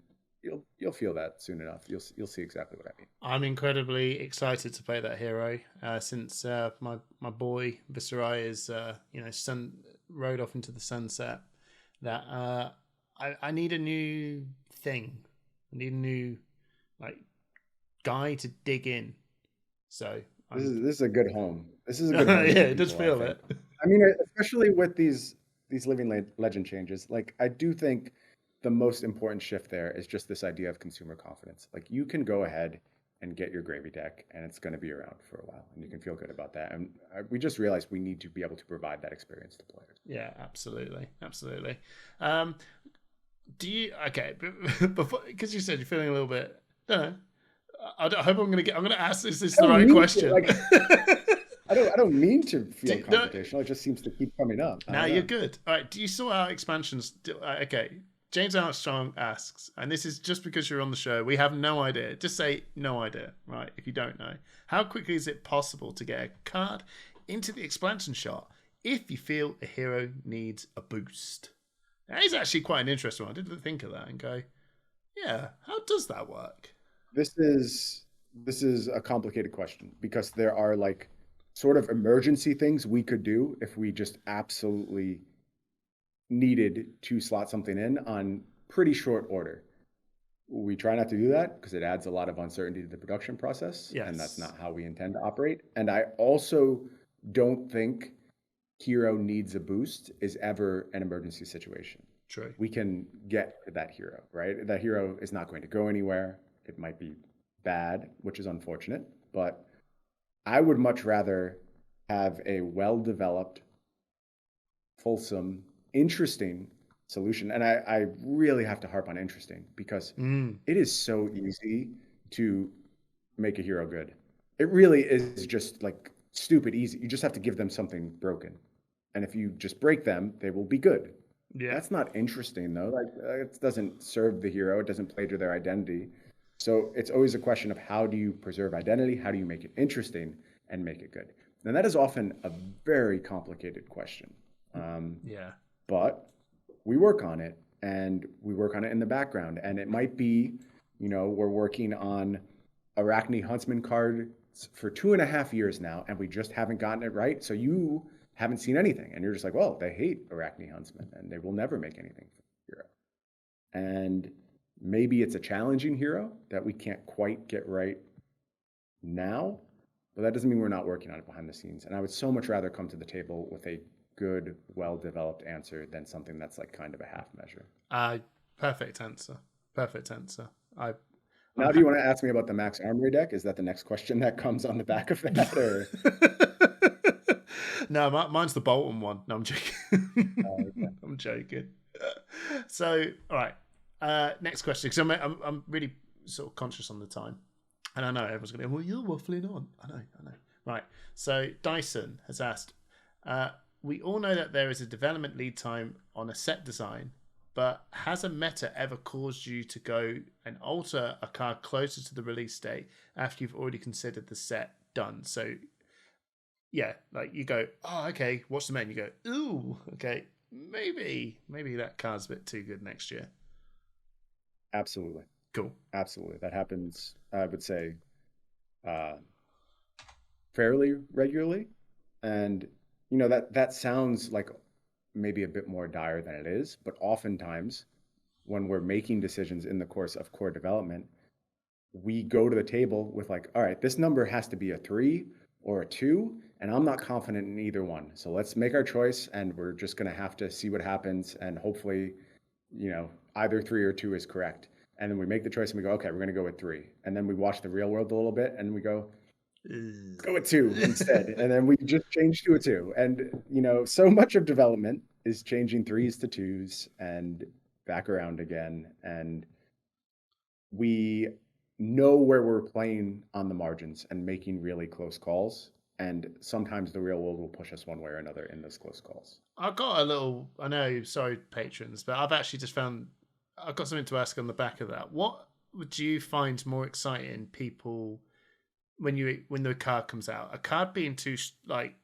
you'll feel that soon enough. You'll see exactly what I mean. I'm incredibly excited to play that hero since my boy Viserai is rode off into the sunset. That I need a new thing. I need a new guy to dig in. So this is a good home. This is a good home. Yeah, it does feel it. I mean, especially with these living legend changes. Like I do think the most important shift there is just this idea of consumer confidence. Like you can go ahead and get your gravy deck and it's going to be around for a while and you can feel good about that. And we just realized we need to be able to provide that experience to players. Yeah, absolutely. Do you, okay, before, because you said you're feeling a little bit, I hope I'm going to ask this is the right question. I don't mean to feel confrontational. It just seems to keep coming up. Now you're good. All right. Do you sort out expansions? Okay. James Armstrong asks, and this is just because you're on the show, we have no idea. Just say no idea, right? If you don't know. How quickly is it possible to get a card into the expansion shot if you feel a hero needs a boost? That is actually quite an interesting one. I didn't think of that and go, yeah, how does that work? This is a complicated question because there are like sort of emergency things we could do if we just absolutely needed to slot something in on pretty short order. We try not to do that because it adds a lot of uncertainty to the production process. Yes. And that's not how we intend to operate. And I also don't think hero needs a boost is ever an emergency situation. True. We can get to that hero, right? That hero is not going to go anywhere. It might be bad, which is unfortunate, but I would much rather have a well-developed, fulsome, interesting solution. And I really have to harp on interesting because it is so easy to make a hero good. It really is just like stupid easy. You just have to give them something broken. And if you just break them, they will be good. Yeah. That's not interesting though. Like it doesn't serve the hero. It doesn't play to their identity. So it's always a question of how do you preserve identity? How do you make it interesting and make it good? And that is often a very complicated question. But we work on it and we work on it in the background. And it might be, we're working on Arachne Huntsman cards for 2.5 years now, and we just haven't gotten it right. So you haven't seen anything. And you're just like, well, they hate Arachne Huntsman and they will never make anything for the hero. And maybe it's a challenging hero that we can't quite get right now, but that doesn't mean we're not working on it behind the scenes. And I would so much rather come to the table with a good, well-developed answer than something that's like kind of a half measure. Perfect answer. Now, do you want to ask me about the Max Armory deck? Is that the next question that comes on the back of that? Or? No, mine's the Bolton one. No, I'm joking. Okay. I'm joking. So, all right. Next question, because I'm really sort of conscious on the time. And I know everyone's going to go, well, you're waffling on. I know. Right. So Dyson has asked, we all know that there is a development lead time on a set design, but has a meta ever caused you to go and alter a card closer to the release date after you've already considered the set done? So, yeah, like you go, oh, okay, watch the menu. You go, ooh, okay, maybe that card's a bit too good next year. Absolutely. Cool. Absolutely. That happens, I would say, fairly regularly. And, that sounds like maybe a bit more dire than it is, but oftentimes when we're making decisions in the course of core development, we go to the table with like, all right, this number has to be a 3 or a 2, and I'm not confident in either one. So let's make our choice, and we're just going to have to see what happens, and hopefully, either 3 or 2 is correct. And then we make the choice and we go, okay, we're going to go with 3. And then we watch the real world a little bit and we go, let's go with 2 instead. And then we just change to a 2. And, so much of development is changing 3s to 2s and back around again. And we know where we're playing on the margins and making really close calls. And sometimes the real world will push us one way or another in those close calls. I know, sorry, patrons, but I've actually just found, I've got something to ask on the back of that. What would you find more exciting, people, when the card comes out? A card being too, like,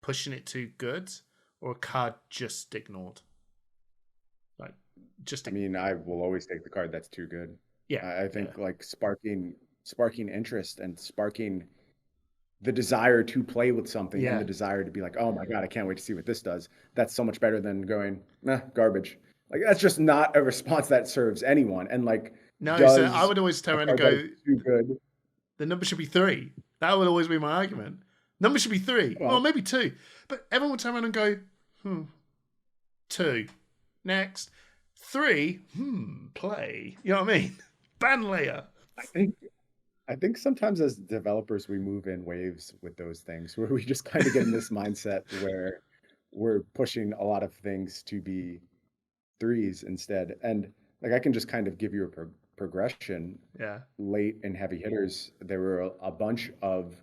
pushing it too good, or a card just ignored? Like, just... I mean, I will always take the card that's too good. Yeah. I think like sparking interest and sparking the desire to play with something and the desire to be like, oh my God, I can't wait to see what this does. That's so much better than going, garbage. Like, that's just not a response that serves anyone. And like, no, so I would always turn around and go, too good. The number should be 3. That would always be my argument. Number should be 3, or maybe 2. But everyone would turn around and go, 2. Next. 3, play. You know what I mean? Ban layer. I think sometimes as developers, we move in waves with those things where we just kind of get in this mindset where we're pushing a lot of things to be 3s instead. And like, I can just kind of give you a progression. Yeah. Late in heavy hitters, there were a bunch of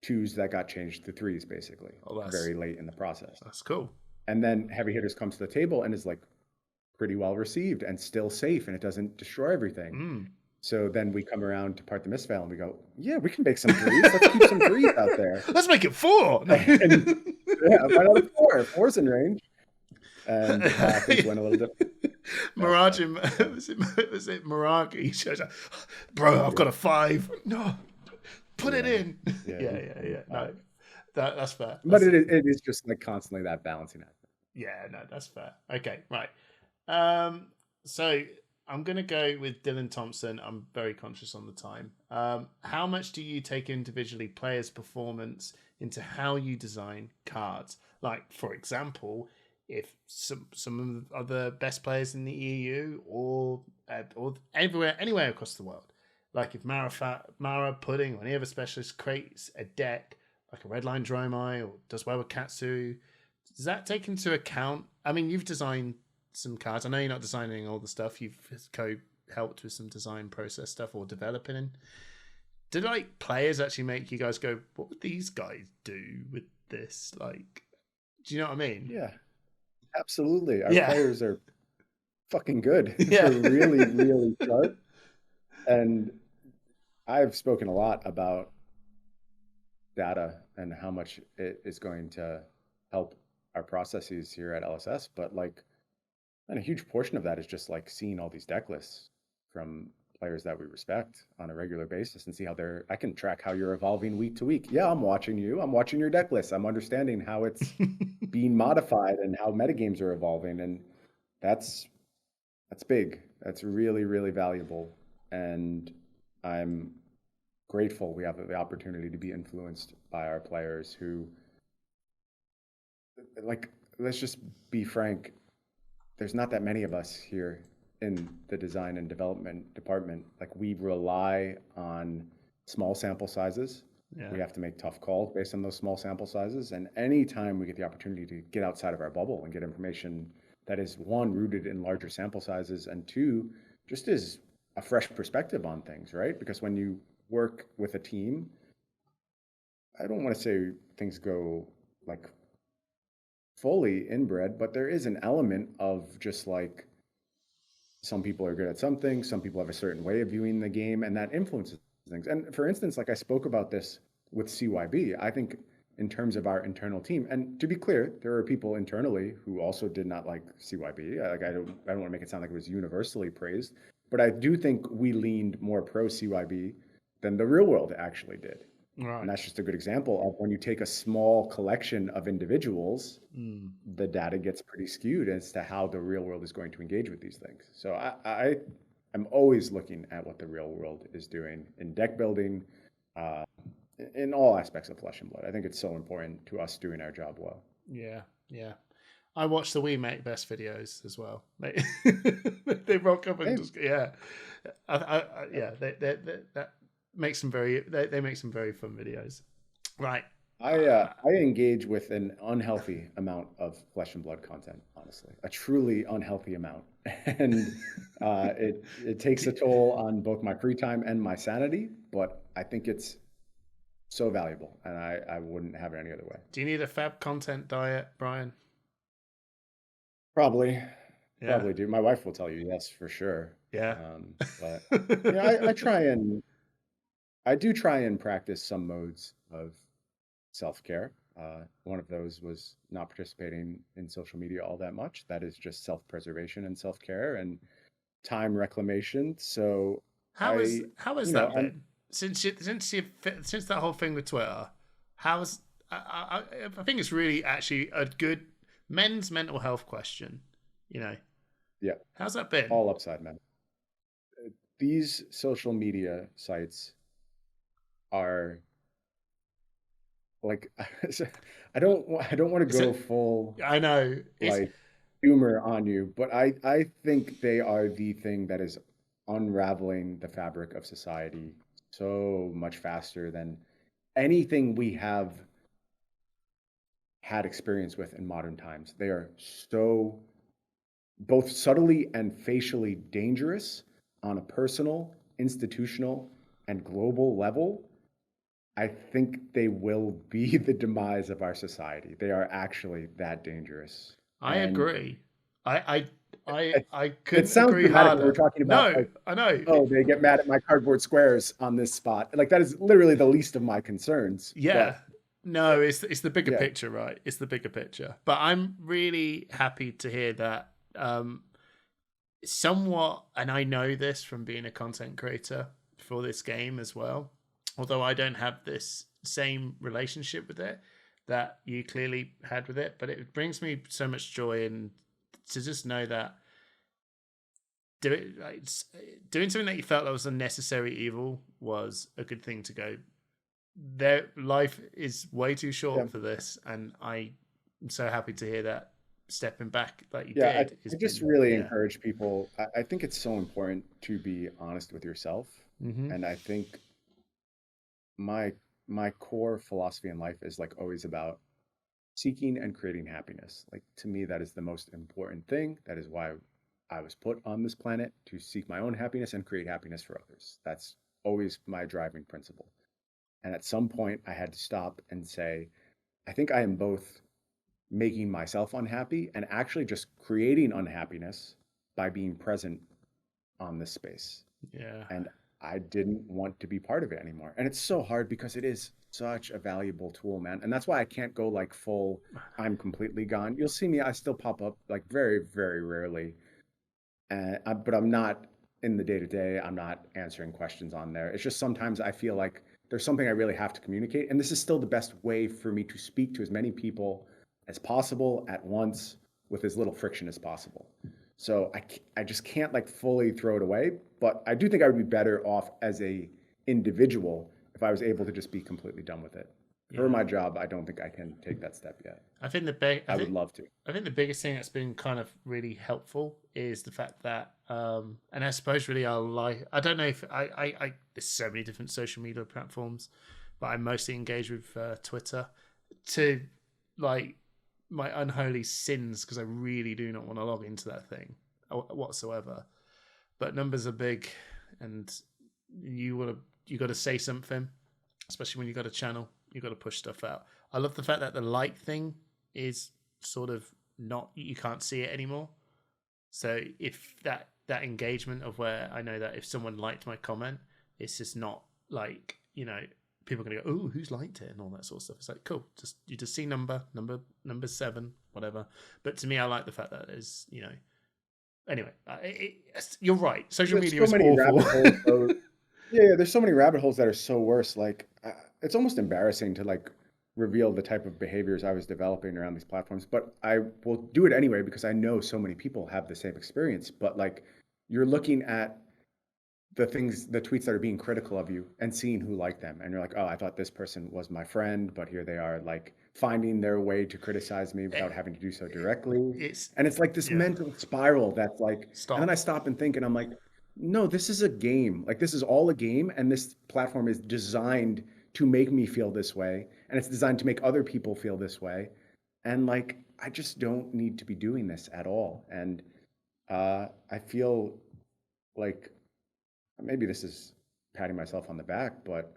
2s that got changed to 3s, basically, very late in the process. That's cool. And then heavy hitters comes to the table and is like pretty well received and still safe, and it doesn't destroy everything. So then we come around to Part the Mistveil and we go, yeah, we can make some 3s. Let's keep some 3s out there. Let's make it 4. And, why not 4? 4's in range. And things went a little different. Mirage, was it Mirage? He shows up, bro, I've got a 5. No, put it in. Yeah. No, that's fair. But it is just like constantly that balancing act. Yeah, no, that's fair. Okay, right. So I'm going to go with Dylan Thompson. I'm very conscious on the time. How much do you take individually players' performance into how you design cards? Like, for example, if some of the best players in the EU or anywhere across the world, like if Mara Pudding or any other specialist creates a deck like a Redline Dromai or does well with Katsu, does that take into account? I mean, you've designed some cards. I know you're not designing all the stuff. You've helped with some design process stuff or developing in. Did like players actually make you guys go, what would these guys do with this? Like, do you know what I mean? Yeah, absolutely. Our players are fucking good. Yeah. They're really, really sharp. And I've spoken a lot about data and how much it is going to help our processes here at LSS, but like, and a huge portion of that is just like seeing all these deck lists from players that we respect on a regular basis and see how I can track how you're evolving week to week. Yeah, I'm watching you. I'm watching your deck list. I'm understanding how it's being modified and how metagames are evolving. And that's big. That's really, really valuable. And I'm grateful we have the opportunity to be influenced by our players who, like, let's just be frank, there's not that many of us here in the design and development department. Like, we rely on small sample sizes. Yeah. We have to make tough calls based on those small sample sizes. And anytime we get the opportunity to get outside of our bubble and get information that is, one, rooted in larger sample sizes, and two, just is a fresh perspective on things, right? Because when you work with a team, I don't want to say things go like fully inbred, but there is an element of just like, some people are good at something, some people have a certain way of viewing the game, and that influences things. And for instance, like I spoke about this with CYB, I think in terms of our internal team, and to be clear, there are people internally who also did not like CYB. Like, I don't want to make it sound like it was universally praised, but I do think we leaned more pro CYB than the real world actually did. And Right. that's just a good example of when you take a small collection of individuals, Mm. the data gets pretty skewed as to how the real world is going to engage with these things. So I am always looking at what the real world is doing in deck building, uh, in all aspects of Flesh and Blood. I think it's so important to us doing our job well. Yeah. Yeah. I watch the We Make Best videos as well. They rock up and Hey, just yeah, yeah. That makes some they make some very fun videos. Right. I engage with an unhealthy amount of Flesh and Blood content, honestly, a truly unhealthy amount, and it takes a toll on both my free time and my sanity. But I think it's so valuable, and I wouldn't have it any other way. Do you need a fab content diet, Bryan? Probably, Yeah. probably do. My wife will tell you yes for sure. Yeah. But yeah, I do try and practice some modes of self-care. One of those was not participating in social media all that much. That is just self-preservation and self-care and time reclamation. So How has you know, that been since that whole thing with Twitter? How's I think it's really actually a good men's mental health question. You know, yeah, how's that been? all upside, man. These social media sites are like, I don't want to Is go it? full I know it's like humor on you, but I think they are the thing that is unraveling the fabric of society so much faster than anything we have had experience with in modern times. They are so both subtly and facially dangerous on a personal, institutional, and global level. I think they will be the demise of our society. They are actually that dangerous. I And agree. I it, I it couldn't sounds agree dramatic when we're harder. talking about No, like, I know. oh, they get mad at my cardboard squares on this spot. Like that is literally the least of my concerns. Yeah. But No, it's the bigger yeah, picture, right? It's the bigger picture. But I'm really happy to hear that somewhat, and I know this from being a content creator for this game as well, although I don't have this same relationship with it that you clearly had with it, but it brings me so much joy and to just know that doing something that you felt that was a necessary evil was a good thing to go. Their life is way too yeah, short for this, and I'm so happy to hear that stepping back like you yeah. did has I just been really yeah. encourage people. I think it's so important to be honest with yourself. Mm-hmm. And I think my my core philosophy in life is like always about seeking and creating happiness. Like to me, that is the most important thing. That is why I was put on this planet to seek my own happiness and create happiness for others. That's always my driving principle. And at some point, I had to stop and say, I think I am both making myself unhappy and actually just creating unhappiness by being present on this space. Yeah. And I didn't want to be part of it anymore. And it's so hard because it is such a valuable tool, man. And that's why I can't go like full, I'm completely gone. You'll see me, I still pop up like very, very rarely. But I'm not in the day to day. I'm not answering questions on there. It's just sometimes I feel like there's something I really have to communicate. And this is still the best way for me to speak to as many people as possible at once with as little friction as possible. So I just can't like fully throw it away, but I do think I would be better off as a individual if I was able to just be completely done with it. For Yeah. my job, I don't think I can take that step yet. I think the big I would love to. I think the biggest thing that's been kind of really helpful is the fact that and I suppose really I don't know if I there's so many different social media platforms, but I mostly engage with Twitter to like my unholy sins because I really do not want to log into that thing whatsoever. But numbers are big, and you got to say something, especially when you got a channel. You got to push stuff out. I love the fact that the like thing is sort of not you can't see it anymore. So if that engagement of where I know that if someone liked my comment, it's just not like people are gonna go, oh, who's liked it and all that sort of stuff. It's like cool, you just see number 7, whatever. But to me, I like the fact that there's anyway. You're right. Social There's media so is many awful. rabbit holes. Yeah, there's so many rabbit holes that are so worse. Like it's almost embarrassing to like reveal the type of behaviors I was developing around these platforms, but I will do it anyway because I know so many people have the same experience. But like, you're looking at the tweets that are being critical of you and seeing who liked them. And you're like, oh, I thought this person was my friend, but here they are like finding their way to criticize me without having to do so directly. And it's like this mental spiral that's like, and then I stop and think and I'm like, no, this is a game. Like this is all a game. And this platform is designed to make me feel this way. And it's designed to make other people feel this way. And like, I just don't need to be doing this at all. And I feel like, maybe this is patting myself on the back, but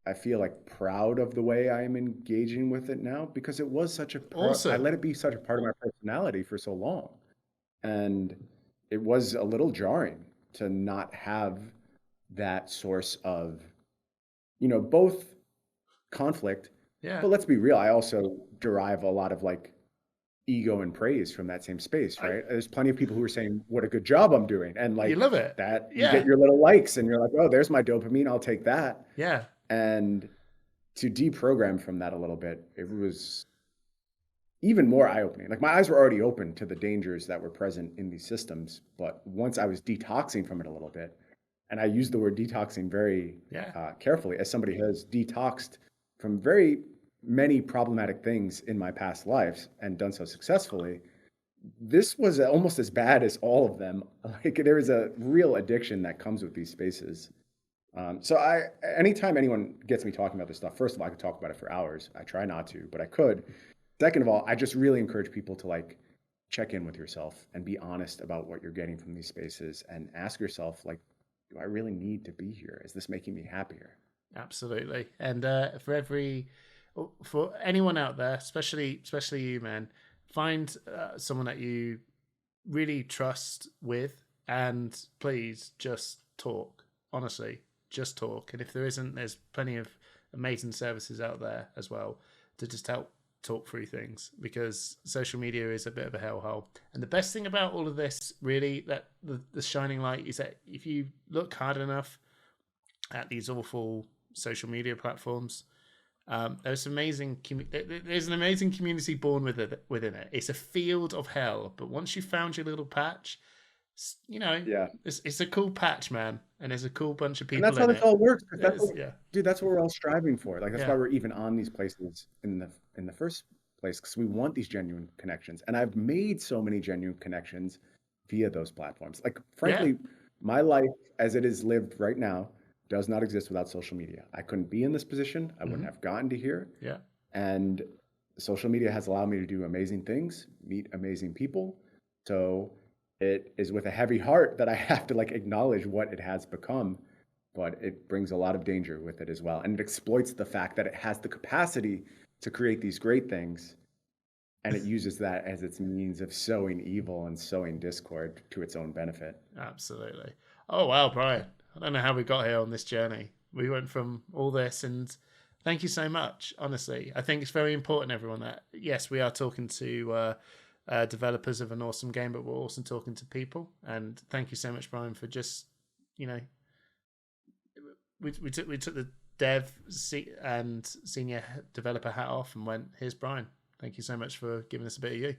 I feel like proud of the way I am engaging with it now because it was such a I let it be such a part of my personality for so long. And it was a little jarring to not have that source of, both conflict. Yeah. But let's be real, I also derive a lot of like ego and praise from that same space, right? There's plenty of people who are saying what a good job I'm doing, and like you love it, that you get your little likes and you're like, oh, there's my dopamine, I'll take that. Yeah. And to deprogram from that a little bit, it was even more eye-opening. Like my eyes were already open to the dangers that were present in these systems, but once I was detoxing from it a little bit, and I use the word detoxing very carefully, as somebody who has detoxed from very many problematic things in my past lives and done so successfully, this was almost as bad as all of them. Like there is a real addiction that comes with these spaces. So anytime anyone gets me talking about this stuff, first of all, I could talk about it for hours. I try not to, but I could. Second of all, I just really encourage people to like check in with yourself and be honest about what you're getting from these spaces and ask yourself, like, do I really need to be here? Is this making me happier? Absolutely. And for anyone out there, especially you, man, find someone that you really trust with, and please just talk. Honestly, just talk. And if there isn't, there's plenty of amazing services out there as well to just help talk through things, because social media is a bit of a hellhole. And the best thing about all of this, really, that the shining light is that if you look hard enough at these awful social media platforms, there's an amazing community born within it. It's a field of hell, but once you found your little patch, it's a cool patch, man, and there's a cool bunch of people. And that's how this all works. Dude, that's what we're all striving for. Like that's why we're even on these places in the first place, because we want these genuine connections. And I've made so many genuine connections via those platforms. Like frankly, my life as it is lived right now does not exist without social media. I couldn't be in this position. I wouldn't have gotten to here. Yeah. And social media has allowed me to do amazing things, meet amazing people. So it is with a heavy heart that I have to like acknowledge what it has become, but it brings a lot of danger with it as well. And it exploits the fact that it has the capacity to create these great things, and it uses that as its means of sowing evil and sowing discord to its own benefit. Absolutely. Oh, wow, Bryan. I don't know how we got here on this journey. We went from all this, and thank you so much, honestly. I think it's very important, everyone, that, yes, we are talking to developers of an awesome game, but we're also talking to people. And thank you so much, Bryan, for just, we took the dev and senior developer hat off and went, here's Bryan. Thank you so much for giving us a bit of you.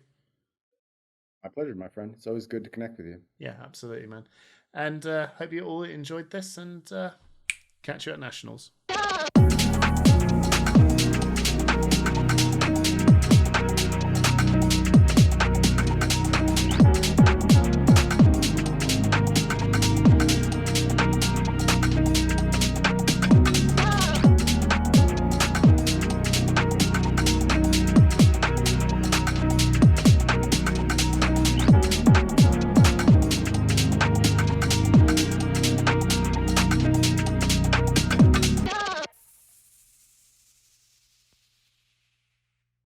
My pleasure, my friend. It's always good to connect with you. Yeah, absolutely, man. And hope you all enjoyed this, and catch you at Nationals.